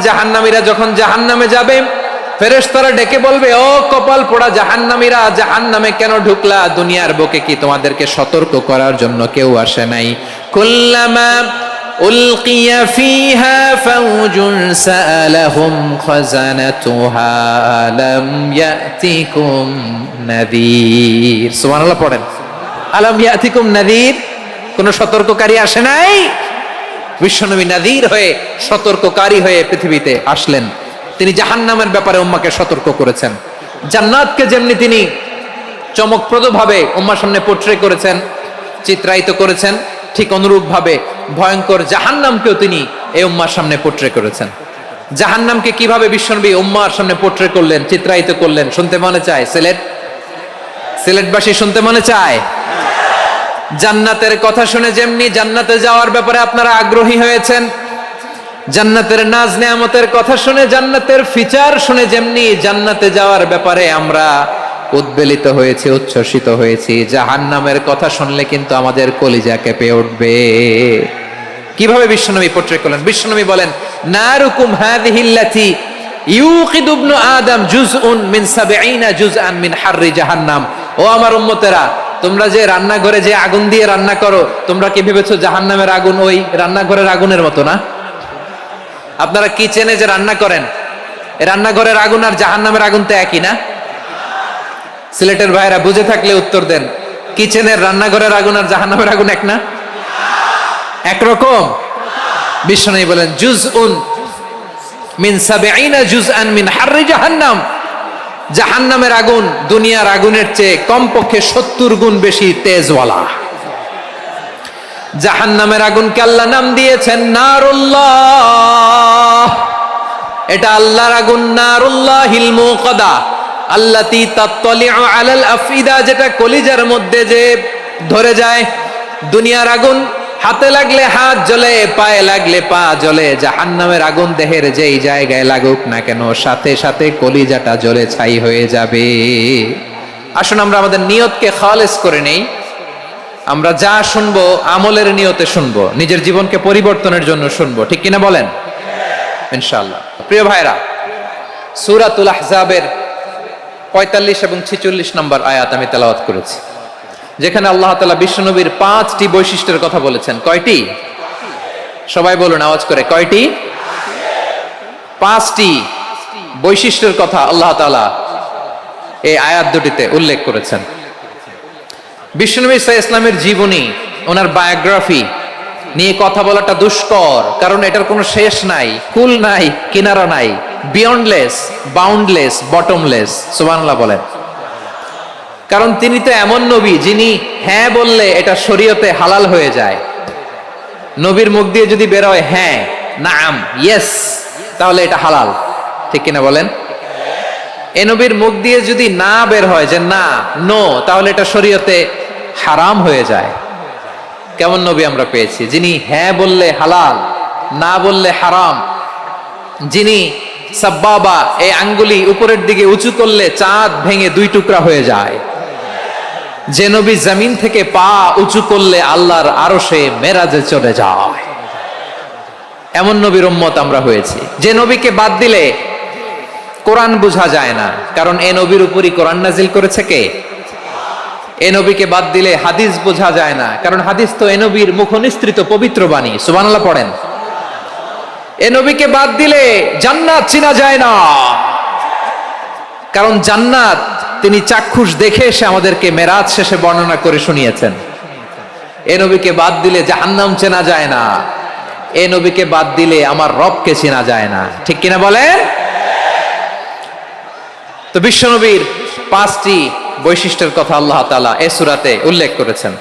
জাহান্নামীরা যখন জাহান্নামে যাবে, ফেরেশতারা ডেকে বলবে, ও কপাল পোড়া জাহান্নামীরা, জাহান্নামে কেন ঢুকলা? দুনিয়ার বুকে কি তোমাদেরকে সতর্ক করার জন্য কেউ আসে নাই? কুল্লামা উলকিয়া ফিহা ফাউজুন সাআলাহুম খাযানাতুহা আলাম ইয়াতিকুম নাযীর। সুবহানাল্লাহ পড়েন। আলাম ইয়াতিকুম নাযীর, কোন সতর্ককারী আসে নাই? বিশ্বনবী নাযীর হয়ে, সতর্ককারী হয়ে পৃথিবীতে আসলেন। তিনি জাহান্নামের ব্যাপারে উম্মাহকে সতর্ক করেছেন। জান্নাতকে যেমনি তিনি চমকপ্রদভাবে উম্মার সামনে পোট্রে করেছেন, চিত্রায়িত করেছেন, ঠিক অনুরূপ ভাবে ভয়ঙ্কর জাহান্নামকেও তিনি এই উম্মার সামনে পোট্রে করেছেন। জাহান্নামকে কিভাবে বিশ্বনবী উম্মার সামনে পোট্রে করলেন, চিত্রায়িত করলেন, শুনতে মনে চায়? সিলেটবাসী শুনতে মনে চায়? জান্নাতের কথা শুনে যেমনি জান্নাতে যাওয়ার ব্যাপারে আপনারা আগ্রহী হয়েছেন, জান্নাতের নাজ নেয়ামতের কথা শুনে, জান্নাতের ফিচার শুনে যেমনি জান্নাতে যাওয়ার ব্যাপারে আমরা উদ্বেলিত হয়েছি, উচ্ছ্বসিত হয়েছি, জাহান্নামের কথা শুনলে কিন্তু আমাদের কলিজা কেঁপে উঠবে। কিভাবে বিশ্বনবী পোট্রে করলেন? বিশ্বনবী বলেন, নারুকুম হাযিহিল্লাতী ইউকিদু ইবনু আদম জুজউন মিন ৭০ জুজআন মিন হাররি জাহান্নাম। ও আমার উম্মতেরা, তোমরা যে রান্নাঘরে যে আগুন দিয়ে রান্না করো, তোমরা কি ভেবেছো জাহান্নামের আগুন ওই রান্নাঘরের আগুনের মতো না? আপনারা কিচেনে যে রান্না করেন, রান্নাঘরের আগুন আর জাহান্নামের আগুন তো একই না? সিলেটের ভাইরা বুঝে থাকলে উত্তর দেন, কিচেনের রান্নাঘরের আগুন আর জাহান্নামের আগুন এক না? একরকম? বিশ্বনবী বলেন, জুজউন মিন ৭০ জুজআন মিন হাররি জাহান্নাম। জাহান্নামের আগুন দুনিয়ার আগুনের চেয়ে কমপক্ষে ৭০ গুণ বেশি তেজওয়ালা। জাহান্নামের আগুনকে আল্লাহ নাম দিয়েছেন নারুল্লাহ। এটা আল্লাহর আগুন, নারুল্লাহিল মুকাদা আল্লাতী তাত্তালিউ আলাল আফইদা, যেটা কলিজার মধ্যে যে ধরে যায়। দুনিয়ার আগুন হাতে লাগলে হাত জ্বলে, পায়ে লাগলে পা জ্বলে। জাহান্নামের আগুন দেহের যেই জায়গায় লাগুক না কেন, সাথে সাথে কলিজাটা জ্বলে ছাই হয়ে যাবে। আসুন আমরা আমাদের নিয়তকে খালেস করে নেই। আমরা যা শুনবো আমলের নিয়তে শুনবো, নিজের জীবনকে পরিবর্তনের জন্য শুনবো, ঠিক কিনা বলেন? ইনশাআল্লাহ। প্রিয় ভাইরা, সূরাতুল আহজাবের ৪৫ এবং ৪৬ নম্বর আয়াত আমি তেলাওয়াত করেছি, যেখানে আল্লাহ তাআলা বিশ্বনবীর ৫টি বৈশিষ্ট্যের কথা বলেছেন। কয়টি? সবাই বলুন আওয়াজ করে, কয়টি? ৫টি বৈশিষ্ট্যের কথা আল্লাহ তাআলা এই আয়াত দুটিতে উল্লেখ করেছেন। বিশ্বনবী সাল্লাল্লাহু আলাইহি ওয়াসাল্লামের জীবনী, ওনার বায়োগ্রাফি নিয়ে কথা বলাটা দুষ্কর, কারণ এটার কোনো শেষ নাই, কুল নাই, কিনারা নাই, বিয়ন্ডলেস, বাউন্ডলেস, বটমলেস। সুবহানাল্লাহ বলেন। কারণ তিনি তো এমন নবী যিনি হ্যাঁ বললে এটা শরীয়তে হালাল হয়ে যায়। নবীর মুখ দিয়ে যদি বের হয় হ্যাঁ, নাম, ইয়েস, তাহলে এটা হালাল, ঠিক কিনা বলেন? এ নবীর মুখ দিয়ে যদি না বের হয় যে না, নো, তাহলে এটা শরীয়তে হারাম হয়ে যায়। কেমন নবী আমরা পেয়েছি, যিনি হ্যাঁ বললে হালাল, না বললে হারাম, যিনি সাব্বাবা, এই আঙ্গুলি উপরের দিকে উঁচু করলে চাঁদ ভেঙে ২ টুকরা হয়ে যায়, যে নবী জমিন থেকে পা উঁচু করলে আল্লাহর আরশে মেরাজে চলে যায়, এমন নবীর উম্মত আমরা হয়েছি। যে নবীকে বাদ দিলে কোরআন বোঝা যায় না, কারণ এ নবীর উপরই কোরআন নাজিল করেছে কে? এ নবীকে বাদ দিলে হাদিস বোঝা যায় না, কারণ হাদিস তো এ নবীর মুখনিসৃত পবিত্র বাণী। সুবহানাল্লাহ পড়েন। এ নবীকে বাদ দিলে জান্নাত চিনা যায় না, কারণ জান্নাত তিনি চাক্ষুষ দেখে এসে আমাদেরকে মেরাজ শেষে বর্ণনা করে শুনিয়েছেন। এ নবীকে বাদ দিলে জাহান্নাম চেনা যায় না, এ নবীকে বাদ দিলে আমার রবকে চেনা যায় না, ঠিক কিনা বলেন? তো বিশ্বনবীর ৫টি বৈশিষ্ট্যের কথা আল্লাহ তাআলা এই সূরাতে উল্লেখ করেছেন।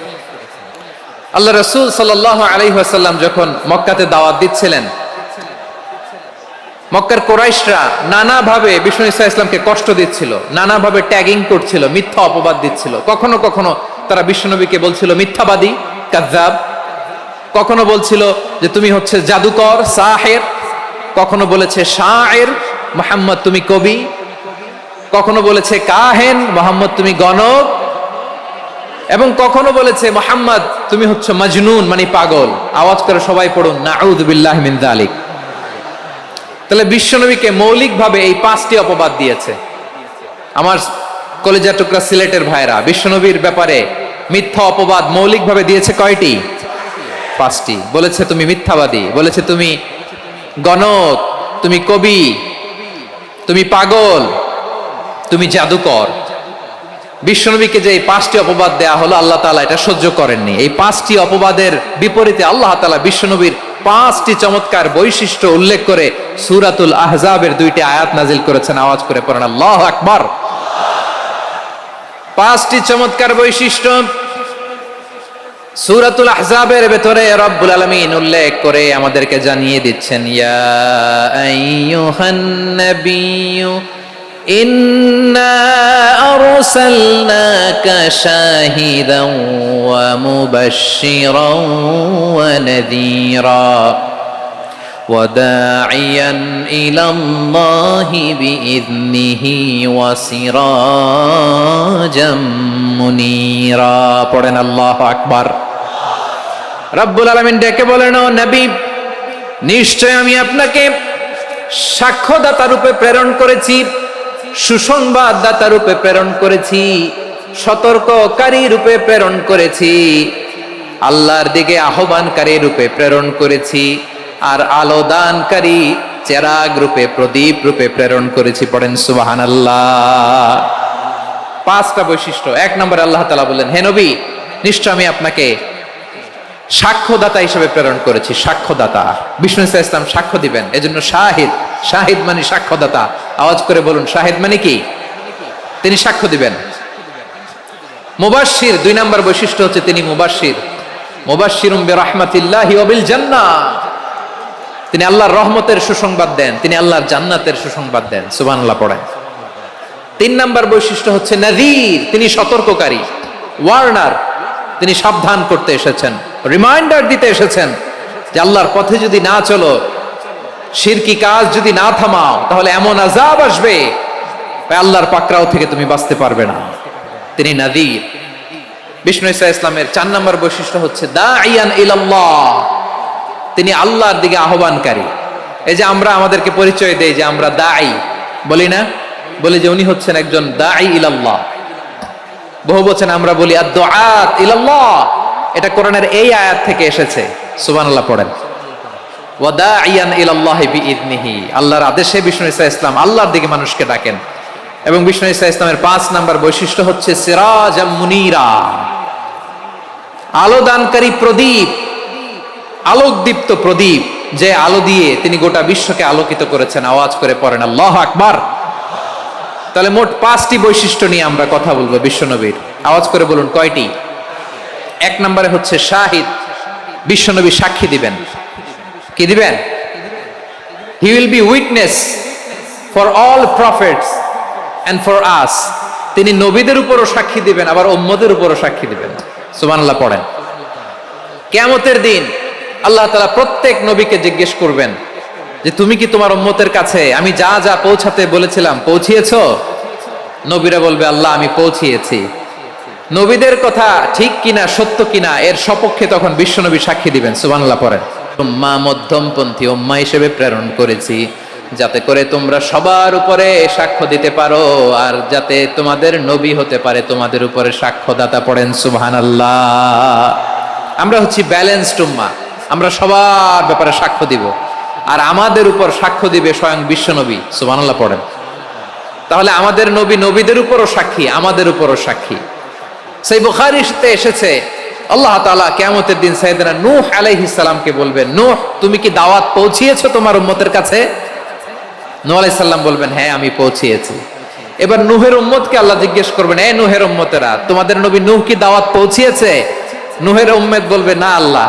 আল্লাহ রাসূল সাল্লাল্লাহু আলাইহি ওয়াসাল্লাম যখন মক্কাতে দাওয়াত দিচ্ছিলেন, মক্কার কুরাইশরা নানাভাবে বিষ্ণু ঈসা ইসলামকে কষ্ট দিচ্ছিল, নানাভাবে ট্যাগিং করছিল, মিথ্যা অপবাদ দিচ্ছিল। কখনো কখনো তারা বিশ্বনবীকে বলছিল মিথ্যাবাদী, কাযযাব। কখনো বলছিল যে তুমি হচ্ছে জাদুকর, সাহের। কখনো বলেছে শায়ের, মুহাম্মদ তুমি কবি। কখনো বলেছে কাহেন, মুহাম্মদ তুমি গণক। এবং কখনো বলেছে মুহাম্মদ তুমি হচ্ছে মাজনুন, মানে পাগল। আওয়াজ করে সবাই পড়ুন, নাউযু বিল্লাহি মিন যালিক। তাহলে বিশ্বনবীকে মৌলিকভাবে এই 5টি অপবাদ দিয়েছে। আমার কলেজা টুকরা সিলেটের ভাইরা, বিশ্বনবীর ব্যাপারে মিথ্যা অপবাদ মৌলিকভাবে দিয়েছে কয়টি? 5টি। বলেছে তুমি মিথ্যাবাদী, বলেছে তুমি গণক, তুমি কবি, তুমি পাগল, তুমি জাদুকর। বিশ্বনবীকে যে এই 5টি অপবাদ দেয়া হলো, আল্লাহ তাআলা এটা সহ্য করেননি। এই 5টি অপবাদের বিপরীতে আল্লাহ তাআলা বিশ্বনবীর 5টি চমৎকার বৈশিষ্ট্য উল্লেখ করে সূরাতুল আহজাবের 2টি আয়াত নাজিল করেছেন। আওয়াজ করে পড়েন আল্লাহু আকবার। 5টি চমৎকার বৈশিষ্ট্য সূরাতুল আহজাবের ভেতরে রব্বুল আলামিন উল্লেখ করে আমাদেরকে জানিয়ে দিচ্ছেন, ইয়া আইয়ুহান নাবিয়্যু ইন্না আরসালনাকা শাহিদান ওয়া মুবাশশিরান ওয়া নাযীরা ওয়া দাঈয়ান ইলাল্লাহি বিইذনিহি ওয়া সিরাজাম মুনীরা। পড়েন আল্লাহু আকবার। রব্বুল আলামিন ডেকে বলেন, ও নবী, নিশ্চয় আমি আপনাকে সাক্ষ্যদাতা রূপে প্রেরণ করেছি, সুসংবাদদাতা রূপে প্রেরণ করেছি, সতর্ককারী রূপে প্রেরণ করেছি, আল্লাহর দিকে আহ্বানকারী রূপে প্রেরণ করেছি, আর আলো দানকারী চেরাগ রূপে, প্রদীপ রূপে প্রেরণ করেছি। পড়েন সুবহানাল্লাহ। 5টা বৈশিষ্ট্য। 1 নম্বরে আল্লাহ তাআলা বললেন, হে নবী, নিশ্চয় আমি আপনাকে সাক্ষ্যদাতা হিসেবে প্রেরণ করেছি। সাক্ষ্যদাতা, বিষ্ণু ইসা ইসলাম সাক্ষ্য দিবেন, এজন্য শাহিদ। শাহিদ মানে সাক্ষ্যদাতা। আওয়াজ করে বলুন, শাহিদ মানে কি? তিনি সাক্ষ্য দিবেন। মুবাশশির, 2 নম্বর বৈশিষ্ট্য হচ্ছে তিনি মুবাশশির। মুবাশশিরুম বিরাহমাতিল্লাহি ওয়া বিল জান্নাহ, তিনি আল্লাহর রহমতের সুসংবাদ দেন, তিনি আল্লাহর জান্নাতের সুসংবাদ দেন। সুবহানাল্লাহ পড়েন। 3 নম্বর বৈশিষ্ট্য হচ্ছে নাযীর, তিনি সতর্ককারী, ওয়ার্নার, তিনি সাবধান করতে এসেছেন, রিমাইন্ডার দিতে এসেছেন যে আল্লাহর পথে যদি না চলো, শিরকি কাজ যদি না থামাও, তাহলে এমন আযাব আসবে আল্লাহর পাকড়াও থেকে তুমি বাঁচতে পারবে না। তিনি নাযীর। বিষ্ণু ইসা ইসলামের 4 নম্বর বৈশিষ্ট্য হচ্ছে দাঈয়ান ইলাল্লাহ, তিনি আল্লাহর দিকে আহ্বানকারী। এই যে আমরা আমাদেরকে পরিচয় দেই যে আমরা দাঈ, বলি না? বলি যে উনি হচ্ছেন একজন দাঈ ইলাল্লাহ। বহু বচন আমরা বলি আদ-দুআত ইলাল্লাহ। এটা কোরআনের এই আয়াত থেকে এসেছে। সুবহানাল্লাহ পড়েন। ওয়া দাঈয়ান ইলাল্লাহি বিইذনিহি, আল্লাহর আদেশে বিষ্ণু ইসা ইসলাম আল্লাহর দিকে মানুষকে ডাকেন। এবং বিষ্ণু ইসা ইসলামের 5 নম্বর বৈশিষ্ট্য হচ্ছে সিরাজাম মুনীরা, আলো দানকারী প্রদীপ, আলোকদীপ্ত প্রদীপ, যে আলো দিয়ে তিনি গোটা বিশ্বকে আলোকিত করেছেন। আওয়াজ করে পড়েন আল্লাহু আকবার। তাহলে মোট 5টি বৈশিষ্ট্য নিয়ে আমরা কথা বলবো বিশ্বনবীর। আওয়াজ করে বলুন কয়টি? 1 নম্বরে হচ্ছে শাহিদ, বিশ্বনবী সাক্ষী দিবেন। কি দিবেন? He will be witness for all prophets and for us, তিনি নবীদের উপরও সাক্ষী দিবেন, আবার উম্মতের উপরও সাক্ষী দিবেন। সুবহানাল্লাহ পড়েন। কিয়ামতের দিন আল্লাহ তাআলা প্রত্যেক নবীকে জিজ্ঞেস করবেন যে তুমি কি তোমার উম্মতের কাছে আমি যা যা পৌঁছাতে বলেছিলাম পৌঁছিয়েছো? নবীরা বলবে, আল্লাহ আমি পৌঁছিয়েছি। নবীদের কথা ঠিক কিনা, সত্য কিনা, এর সপক্ষে তখন বিশ্বনবী সাক্ষী দিবেন। সুবহানাল্লাহ পড়েন। উম্মাহ, মধ্যমপন্থী উম্মাহ হিসেবে প্রেরণ করেছি, যাতে করে তোমরা সবার উপরে সাক্ষ্য দিতে পারো, আর যাতে তোমাদের নবী হতে পারে তোমাদের উপরে সাক্ষ্যদাতা। পড়েন সুবহানাল্লাহ। আমরা হচ্ছি ব্যালেন্সড উম্মাহ, আমরা সবার ব্যাপারে সাক্ষ্য দিব, আর আমাদের উপর সাক্ষ্য দিবে স্বয়ং বিশ্বনবী। সুবহানাল্লাহ পড়েন। তাহলে আমাদের নবী নবীদের উপরও সাক্ষী, আমাদের উপরও সাক্ষী। সেই বুখারীতে এসেছে আল্লাহ তাআলা কিয়ামতের দিন সাইয়েদনা নূহ আলাইহিস সালামকে বলবেন, নূহ তুমি কি দাওয়াত পৌঁছিয়েছো তোমার উম্মতের কাছে? নূহ আলাইহিস সালাম বলবেন, হ্যাঁ আমি পৌঁছিয়েছি। এবার নূহের উম্মতকে আল্লাহ জিজ্ঞেস করবেন, এ নূহের উম্মতেরা, তোমাদের নবী নূহ কি দাওয়াত পৌঁছিয়েছে? নূহের উম্মত বলবে, না আল্লাহ,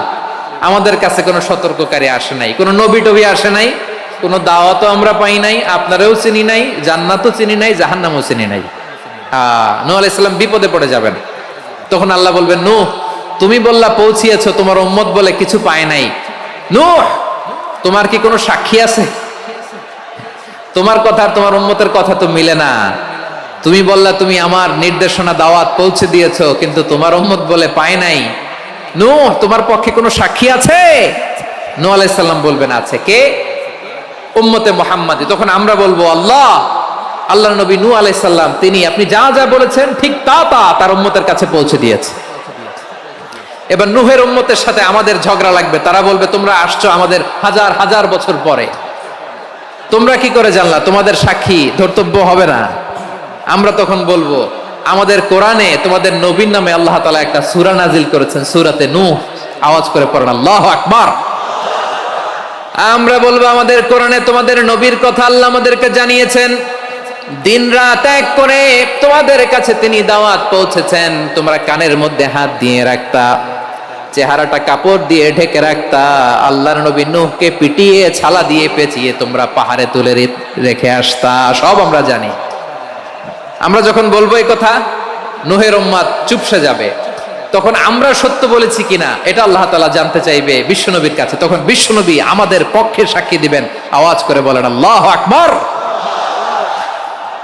আমাদের কাছে কোনো সতর্ককারী আসে নাই, কোনো নবী টবি আসে নাই, কোনো দাওয়াতও আমরা পাই নাই, আপনারাও চিনি নাই, জান্নাতও চিনি নাই, জাহান্নামও চিনি নাই। নূহ আলাইহিস সালাম বিপদে পড়ে যাবেন। তখন আল্লাহ বলবেন, নূহ তুমি বললা পৌঁছিয়েছো, তোমার উম্মত বলে কিছু পায় নাই। নূহ তোমার কি কোনো সাক্ষী আছে? তোমার কথা আর তোমার উম্মতের কথা তো মিলে না। তুমি বললা তুমি আমার নির্দেশনা দাওয়াত পৌঁছে দিয়েছো, কিন্তু তোমার উম্মত বলে পায় নাই। নূহ তোমার পক্ষে কোনো সাক্ষী আছে? নূহ আলাইহিস সালাম বলবেন, আছে। কে? উম্মতে মুহাম্মাদি। তখন আমরা বলবো আল্লাহ, আল্লাহর নবী নূহ আলাইহিস সালাম তিনি আপনি যা যা বলেছেন ঠিক তা তা তার উম্মতের কাছে পৌঁছে দিয়েছে। এবার নূহের উম্মতের সাথে আমাদের ঝগড়া লাগবে। তারা বলবে তোমরা আসছো আমাদের হাজার হাজার বছর পরে, তোমরা কি করে জানলা? তোমাদের সাক্ষী ধর্তব্য হবে না? আমরা তখন বলবো আমাদের কোরআনে তোমাদের নবীর নামে আল্লাহ তাআলা একটা সূরা নাজিল করেছেন, সূরাতে নূহ। আওয়াজ করে পড়েন আল্লাহু আকবার। আমরা বলবো আমাদের কোরআনে তোমাদের নবীর কথা আল্লাহ আমাদেরকে জানিয়েছেন, দিন রাত এক করে তোমাদের কাছে তিনি দাওয়াত পৌঁছেছেন। তোমরা কানের মধ্যে হাত দিয়ে রাখতা, চেহারাটা কাপড় দিয়ে ঢেকে রাখতা, আল্লাহর নবী নূহকে পিটিয়ে ছালা দিয়ে পেঁচিয়ে তোমরা পাহাড়ে তুলে রেখে আসতা। সব আমরা জানি। আমরা যখন বলবো এই কথা, নূহের উম্মত চুপসে যাবে। তখন আমরা সত্য বলেছি কিনা এটা আল্লাহ তাআলা জানতে চাইবে বিশ্বনবীর কাছে। তখন বিশ্বনবী আমাদের পক্ষে সাক্ষী দিবেন। আওয়াজ করে বলেন আল্লাহু আকবার।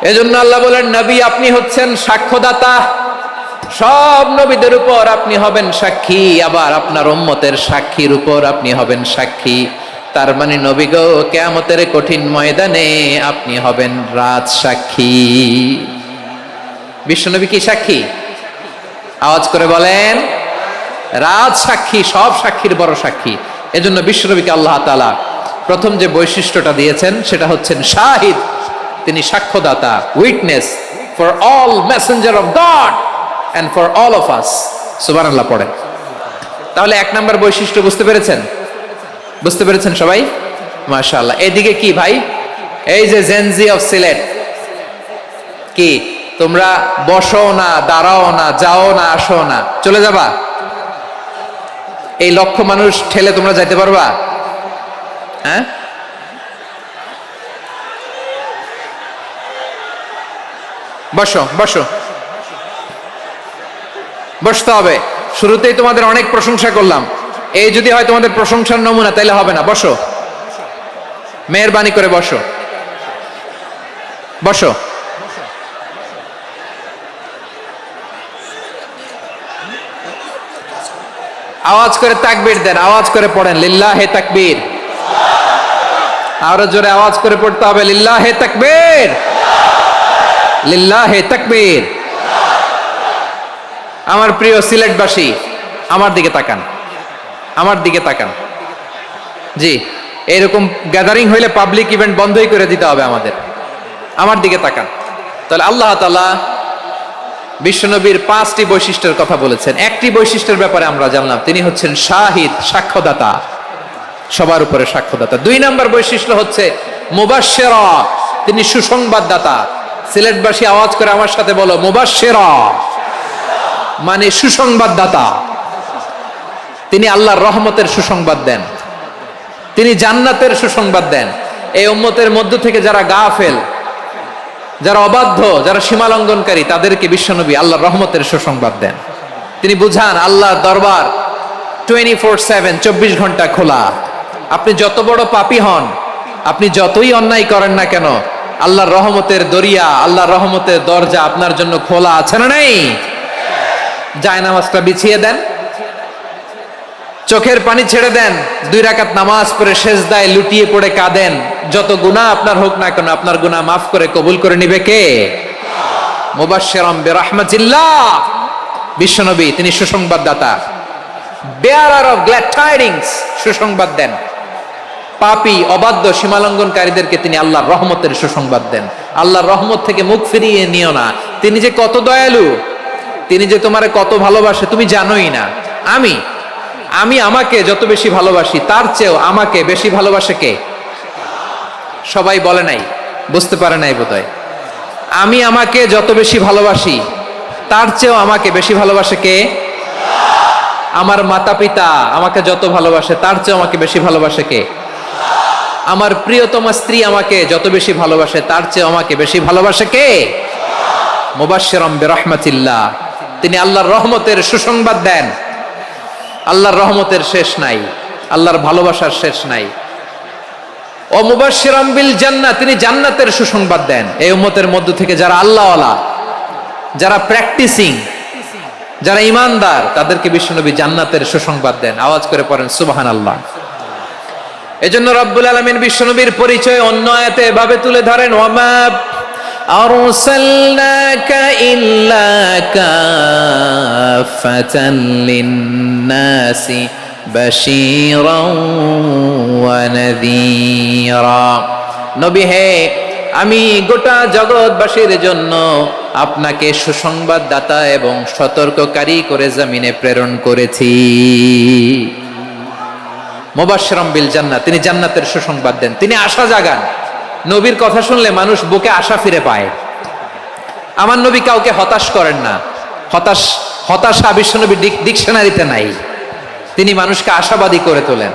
এজন্য আল্লাহ বলেন নবী আপনি হচ্ছেন সাক্ষ্যদাতা, সব নবীদের উপর আপনি হবেন সাক্ষী, আবার আপনার উম্মতের সাক্ষীর উপর আপনি হবেন সাক্ষী। তার মানে নবী গো, কিয়ামতের কঠিন ময়দানে আপনি হবেন রাজ সাক্ষী। বিশ্বনবী কি সাক্ষী? আওয়াজ করে বলেন রাজ সাক্ষী, সব সাক্ষীর বড় সাক্ষী। এজন্য বিশ্বনবীকে আল্লাহ তাআলা প্রথম যে বৈশিষ্ট্যটা দিয়েছেন সেটা হচ্ছেন শাহিদ। তিনি সাক্ষ্যদাতা, witness for all messenger of God and for all of us. সুবহানাল্লাহ পড়েন। তাহলে এক নাম্বার বৈশিষ্ট্য বুঝতে পেরেছেন? বুঝতে পেরেছেন সবাই? মাশাআল্লাহ। এদিকে কি ভাই, এই যে জেনজি অফ সিলেট, কি তোমরা বসো না, দাঁড়াও না, যাও না, আসো না, চলে যাবা? এই লক্ষ মানুষ ঠেলে তোমরা যাইতে পারবা? হ্যাঁ, বসো বসো, বসতে হবে। শুরুতেই তোমাদের অনেক প্রশংসা করলাম, এই যদি হয় তোমাদের প্রশংসার নমুনা তাইলে হবে না। বসো, মেহেরবানি করে বসো, বসো। আওয়াজ করে তাকবীর দেন, আওয়াজ করে পড়েন লিল্লাহে তাকবীর। আরো জোরে আওয়াজ করে পড়তে হবে লিল্লাহে তাকবীর, লিল্লাহে তাকবীর। আমার প্রিয় সিলেটবাসী, আমার দিকে তাকান, আমার দিকে তাকান। জি, এরকম গ্যাদারিং হইলে পাবলিক ইভেন্ট বন্ধই করে দিতে হবে আমাদের। আমার দিকে তাকান। তাহলে আল্লাহ তাআলা বিশ্বনবীর 5টি বৈশিষ্ট্যের কথা বলেছেন। একটি বৈশিষ্ট্যের ব্যাপারে আমরা জানলাম, তিনি হচ্ছেন শাহিদ, সাক্ষ্যদাতা, সবার উপরে সাক্ষ্যদাতা। 2 নাম্বার বৈশিষ্ট্য হচ্ছে মুবাশশিরা, তিনি সুসংবাদদাতা। সিলেটবাসী আওয়াজ করে আমার সাথে বলো মুবাশশিরা, মানে সুসংবাদদাতা। তিনি আল্লাহর রহমতের সুসংবাদ দেন, তিনি জান্নাতের সুসংবাদ দেন। এই উম্মতের মধ্য থেকে যারা গাফেল, যারা অবাধ্য, যারা সীমালঙ্ঘনকারী, তাদেরকে বিশ্বনবী আল্লাহর রহমতের সুসংবাদ দেন। তিনি বুঝান আল্লাহর দরবার 24/7, 24 ঘন্টা খোলা। আপনি যত বড় পাপী হন, আপনি যতই অন্যায় করেন না কেন, আল্লাহর রহমতের দরিয়া, আল্লাহর রহমতের দরজা আপনার জন্য খোলা আছে না নেই? জায়নামাজটা বিছিয়ে দেন, চোখের পানি ছেড়ে দেন, 2 রাকাত নামাজ পড়ে সেজদায় লুটিয়ে পড়ে কাঁদেন। যত গুনাহ আপনার হোক না কেন, আপনার গুনাহ মাফ করে কবুল করে নিবে কে? মুবাশশিরাম বিরহমাতিল্লাহ। বিশ্বনবী তিনি সুসংবাদদাতা, বেয়ারার অফ গ্ল্যাড টাইডিংস, সুসংবাদ দেন। পাপী, অবাধ্য, সীমালঙ্ঘনকারীদেরকে তিনি আল্লাহর রহমতের সুসংবাদ দেন। আল্লাহর রহমত থেকে মুখ ফিরিয়ে নিও না। তিনি যে কত দয়ালু, তিনি যে তোমারে কত ভালোবাসে তুমি জানোই না। আমি আমাকে যত বেশি ভালোবাসি, তার চেয়েও আমাকে বেশি ভালোবাসে কে? সবাই বলে নাই, বুঝতে পারে নাই বোধহয়। আমি আমাকে যত বেশি ভালোবাসি, তার চেয়েও আমাকে বেশি ভালোবাসে কে? আমার মাতা পিতা আমাকে যত ভালোবাসে, তার চেয়েও আমাকে বেশি ভালোবাসে কে? আমার প্রিয়তমা স্ত্রী আমাকে যত বেশি ভালোবাসে, তার চেয়েও আমাকে বেশি ভালোবাসে কে? মুবাশশিরাম বিরহমাতিল্লাহ, তিনি আল্লাহর রহমতের সুসংবাদ দেন। আল্লাহর রহমতের শেষ নাই, আল্লাহর ভালোবাসার শেষ নাই। ও মুবাশশিরাম বিল জান্নাহ, তিনি জান্নাতের সুসংবাদ দেন। এই উম্মতের মধ্য থেকে যারা আল্লাহওয়ালা, যারা প্র্যাকটিসিং, যারা ঈমানদার, তাদেরকে বিশ্বনবী জান্নাতের সুসংবাদ দেন। আওয়াজ করে পড়েন সুবহানাল্লাহ। এজন্য রব্বুল আলামিন বিশ্বনবীর পরিচয় অন্য আয়াতে এভাবে তুলে ধরেন, ওয়ামা আরসালনাকা ইল্লা কাফাতান লিন-নাসি বাশীরাও ওয়া নাযীরা। নবী হে, আমি গোটা জগৎবাসীর জন্য আপনাকে সুসংবাদদাতা এবং সতর্ককারী করে জমিনে প্রেরণ করেছি। মুবাশশিরাম বিল জান্নাহ, তিনি জান্নাতের সুসংবাদ দেন, তিনি আশা জাগান। নবীর কথা শুনলে মানুষ বুকে আশা ফিরে পায়। আমার নবী কাউকে হতাশ করেন না। হতাশা বিশ্বনবীর ডিকশনারিতে নাই। তিনি মানুষকে আশাবাদী করে তোলেন।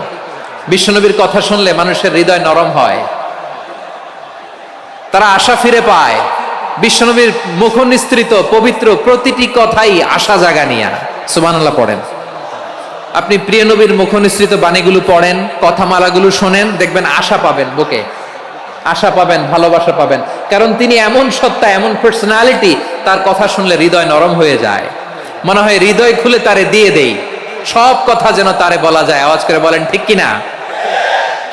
বিশ্বনবীর কথা শুনলে মানুষের হৃদয় নরম হয়, তারা আশা ফিরে পায়। বিশ্বনবীর মুখ নিঃসৃত পবিত্র প্রতিটি কথাই আশা জাগানিয়া। সুবহানাল্লাহ পড়েন। আপনি প্রিয় নবীর মুখ নিঃসৃত বাণীগুলো পড়েন, কথামালাগুলো শোনেন, দেখবেন আশা পাবেন, বুকে আশা পাবেন, ভালোবাসা পাবেন। কারণ তিনি এমন সত্তা, এমন পার্সোনালিটি, তার কথা শুনলে হৃদয় নরম হয়ে যায়। মনে হয় হৃদয় খুলে তারে দিয়ে দেই, সব কথা যেন তারে বলা যায়। আওয়াজ করে বলেন ঠিক কিনা?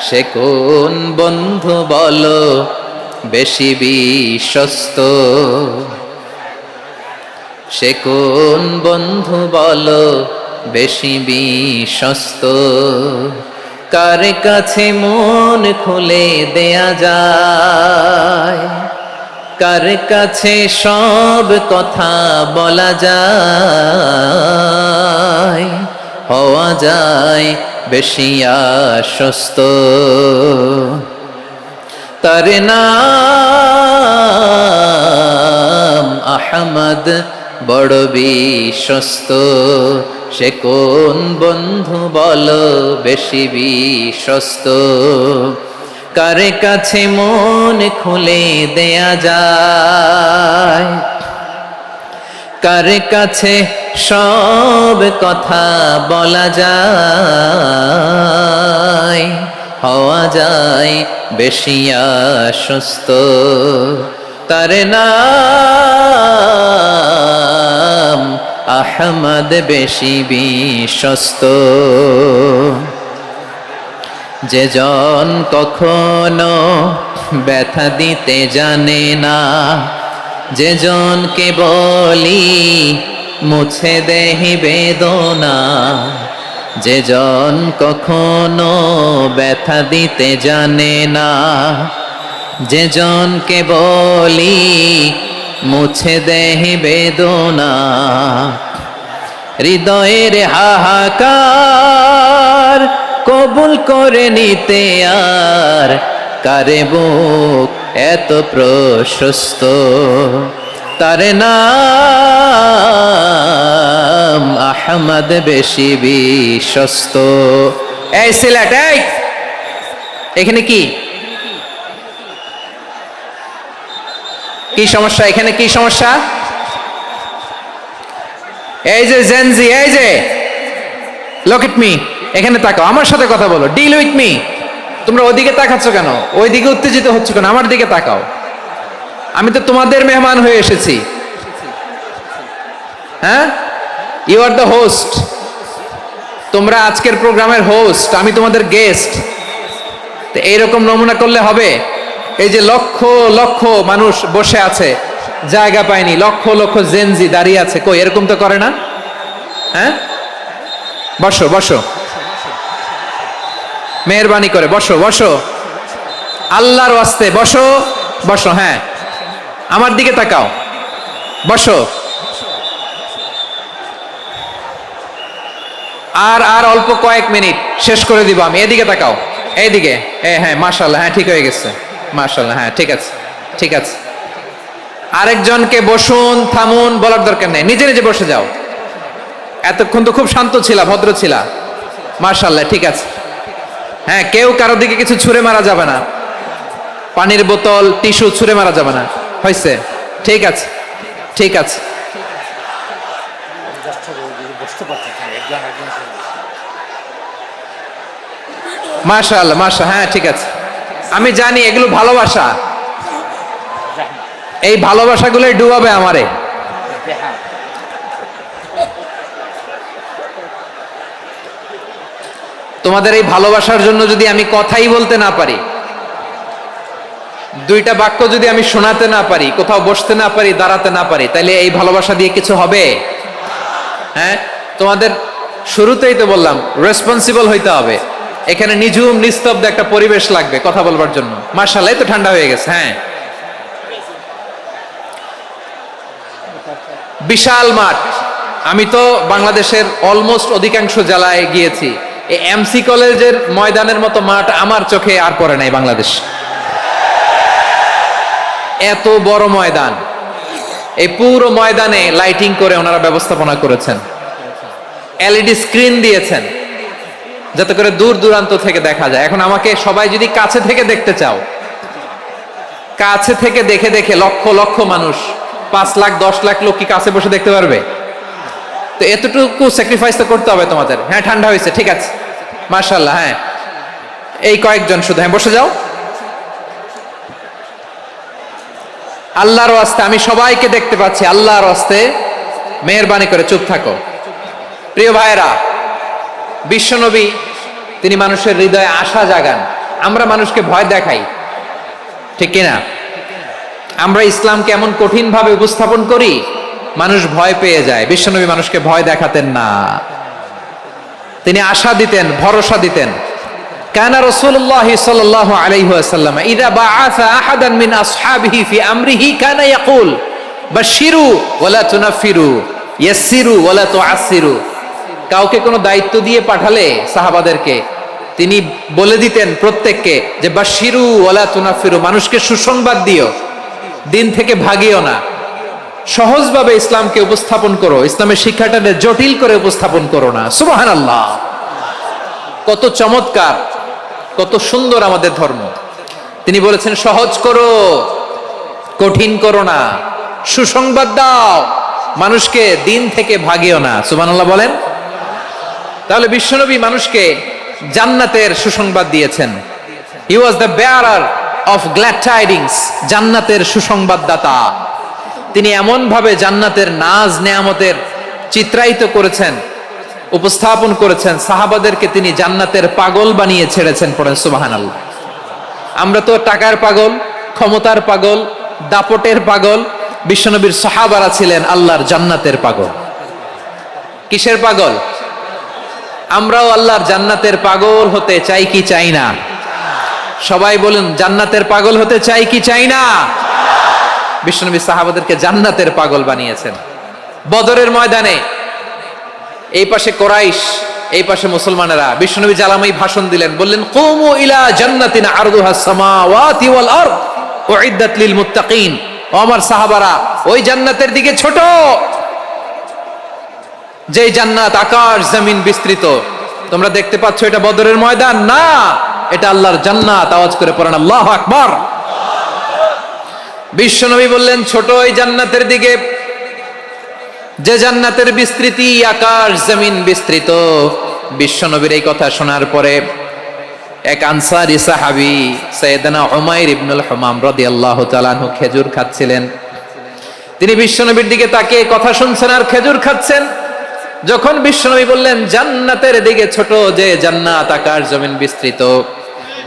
সে কোন বন্ধু বলো বেশি বিশ্বস্ত, সে কোন বন্ধু বলো বেশি বিশ্বস্ত, কার কাছে মন খুলে দেয়া যায়, কার কাছে সব কথা বলা যায়, হওয়া যায় বেশি আশ্বস্ত। তার নাম আহমদ, বড় বিশ্বস্ত। সে কোন বন্ধু বলো বেশি বিশ্বস্ত, কার কাছে মন খুলে দেয়া যায়, কার কাছে সব কথা বলা যায়, হওয়া যায় বেশি আশ্বস্ত। তার নাম আহমদ, বেশি বিশ্বস্ত। যে জন কখনো ব্যথা দিতে জানে না, যে জনকে বলি মুছে দেহি বেদনা, যে জন কখনো ব্যথা দিতে জানে না, যে জনকে বলি মুছে দেহি বেদনা, হৃদয়ের হাহাকার কবুল করে নিতে আর কারে বুক এত প্রশস্ত। তার নাম আহমদ, বেশি বিশ্বস্ত। এই সিলেট, এই এখানে কি কি সমস্যা? এখানে কি সমস্যা? এই যে জেনজি, এই যে লুক এট মি, এখানে তাকাও, আমার সাথে কথা বলো, ডিল উইথ মি। তোমরা ওইদিকে তাকাচ্ছ কেন? ওইদিকে উত্তেজিত হচ্ছে কেন? আমার দিকে তাকাও। আমি তো তোমাদের মেহমান হয়ে এসেছি। হ্যাঁ, ইউ আর দ্য হোস্ট। তোমরা আজকের প্রোগ্রামের হোস্ট, আমি তোমাদের গেস্ট। তো এইরকম নমুনা করলে হবে? এই যে লক্ষ লক্ষ মানুষ বসে আছে, জায়গা পায়নি, লক্ষ লক্ষ জেনজি দাঁড়িয়ে আছে, কই এরকম তো করে না? হ্যাঁ, বসো বসো, মেহরবানি করে বসো বসো, আল্লাহর ওয়াস্তে বসো বসো। হ্যাঁ, আমার দিকে তাকাও, বসো। আর আর অল্প কয়েক মিনিট, শেষ করে দিব আমি। এদিকে তাকাও, এইদিকে। হ্যাঁ, মাশাআল্লাহ, হ্যাঁ ঠিক হয়ে গেছে, মাশাআল্লাহ, হ্যাঁ ঠিক আছে, ঠিক আছে। আরেকজনকে বসুন, থামুন বলার দরকার নেই, নিজে নিজে বসে যাও। এতক্ষণ তো খুব শান্ত ছিলা, ভদ্র ছিলা, মাশাআল্লাহ, ঠিক আছে। হ্যাঁ, কেউ কারো দিকে কিছু ছুঁড়ে মারা যাবে না, পানির বোতল, টিস্যু ছুঁড়ে মারা যাবে না, হয়েছে? ঠিক আছে, ঠিক আছে। মাশাআল্লাহ, মাশাআল্লাহ, হ্যাঁ ঠিক আছে। আমি জানি এগুলো ভালোবাসা, এই ভালোবাসাগুলোই ডুবাবে আমারে। তোমাদের এই ভালোবাসার জন্য যদি আমি কথাই বলতে না পারি, দুইটা বাক্য যদি আমি শোনাতে না পারি, কোথাও বসতে না পারি, দাঁড়াতে না পারি, তাহলে এই ভালোবাসা দিয়ে কিছু হবে? হ্যাঁ, তোমাদের শুরুতেই তো বললাম রেসপন্সিবল হইতে হবে। এখানে নিঝুম নিস্তব্ধ একটা পরিবেশ লাগবে কথা বলবার জন্য। মাশাআল্লাহ, তো ঠান্ডা হয়ে গেছে। হ্যাঁ, বিশাল মাঠ। আমি তো বাংলাদেশের অলমোস্ট অধিকাংশ জেলায় গিয়েছি, এই এমসি কলেজের ময়দানের মতো মাঠ আমার চোখে আর পড়ে নাই বাংলাদেশ। এত বড় ময়দান, এই পুরো ময়দানে লাইটিং করে ওনারা ব্যবস্থাপনা করেছেন, এলইডি স্ক্রিন দিয়েছেন যাতে করে দূর দূরান্ত থেকে দেখা যায়। এখন আমাকে সবাই যদি কাছে থেকে দেখতে চাও, কাছে থেকে দেখে দেখে লক্ষ লক্ষ মানুষ, 5 লাখ 10 লাখ লোক কি কাছে বসে দেখতে পারবে? তো এতটুকু স্যাক্রিফাইস তো করতে হবে তোমাদের। হ্যাঁ, ঠান্ডা হয়েছে, ঠিক আছে, মাশাআল্লাহ। হ্যাঁ, এই কয়েকজন শুধু, হ্যাঁ বসে যাও। আল্লাহর ওয়াস্তে আমি সবাইকে দেখতে পাচ্ছি, আল্লাহর ওয়াস্তে মেহেরবানি করে চুপ থাকো। প্রিয় ভাইরা, বিশ্বনবী তিনি মানুষের হৃদয়ে আশা জাগান। আমরা মানুষকে ভয় দেখাই, ঠিক কিনা? আমরা ইসলামকে এমন কঠিন ভাবে উপস্থাপন করি, মানুষ ভয় পেয়ে যায়। বিশ্বনবী মানুষকে ভয় দেখাতেন না, তিনি আশা দিতেন, ভরসা দিতেন। কানা রাসূলুল্লাহ সাল্লাল্লাহু আলাইহি ওয়াসাল্লাম ইযা বাআসা আহাদান মিন আসহাবিহি ফি আমরিহি কানা ইয়াকুল বাশশিরু ওয়ালা তুনাফিরু ইয়াসসিরু ওয়ালা তুআসসিরু। কাউকে কোনো দায়িত্ব দিয়ে পাঠালে সাহাবাদেরকে তিনি বলে দিতেন প্রত্যেককে যে বাশশিরু ওয়ালা তুনাফিরু, মানুষকে সুসংবাদ দিও, দিন থেকে ভাগিও না, সহজভাবে ইসলামকে উপস্থাপন করো, ইসলামের শিক্ষাটাকে জটিল করে উপস্থাপন করো না। সুবহানাল্লাহ, কত চমৎকার, কত সুন্দর আমাদের ধর্ম। তিনি বলেছেন সহজ করো, কঠিন করো না, সুসংবাদ দাও, মানুষকে দিন থেকে ভাগিও না। সুবহানাল্লাহ বলেন। তাহলে বিশ্বনবী মানুষকে জান্নাতের সুসংবাদ দিয়েছেন। He was the bearer of glad tidings, জান্নাতের সুসংবাদদাতা। তিনি এমন ভাবে জান্নাতের নাজ নেয়ামতের চিত্রায়িত করেছেন, উপস্থাপন করেছেন, সাহাবাদেরকে তিনি জান্নাতের পাগল বানিয়ে ছেড়েছেন। পড়েন সুবহানাল্লাহ। আমরা তো টাকার পাগল, ক্ষমতার পাগল, দাপটের পাগল। বিশ্বনবীর সাহাবারা ছিলেন আল্লাহর জান্নাতের পাগল। কিসের পাগল? আমরাও আল্লাহর জান্নাতের পাগল হতে চাই কি চাই না? সবাই বলুন, জান্নাতের পাগল হতে চাই কি চাই না? বিশ্বনবী সাহাবাদেরকে জান্নাতের পাগল বানিয়েছেন। বদরের ময়দানে এই পাশে কোরাইশ, এই পাশে মুসলমানেরা। বিশ্বনবী জালামাই ভাষণ দিলেন, বললেন কুমু ইলা জান্নাতিন আরদুহাস সামাওয়াতি ওয়াল আরদ উইদ্দাত লিল মুত্তাকিন। ও আমার সাহাবারা, ওই জান্নাতের দিকে ছোট, যে জান্নাত আকাশ জমিন বিস্তৃত। তোমরা দেখতে পাচ্ছ এটা বদরের ময়দান না, এটা আল্লাহর জান্নাত। আওয়াজ করে পড়েন আল্লাহু আকবার। বিশ্বনবী বললেন ছোট ওই জান্নাতের দিকে, যে জান্নাতের বিস্তৃতি আকাশ জমিন বিস্তৃত। বিশ্বনবীর এই কথা শোনার পরে এক আনসারী সাহাবী সাইয়েদনা উমাইর ইবনুল হুমাম রাদিয়াল্লাহু তাআলা আনহু খেজুর খাচ্ছিলেন। তিনি বিশ্বনবীর দিকে তাকিয়ে কথা শুনছেন আর খেজুর খাচ্ছেন। যখন বিশ্বনবী বললেন জান্নাতের দিকে ছোট, যে জান্নাত আকাশ জমিন বিস্তৃত,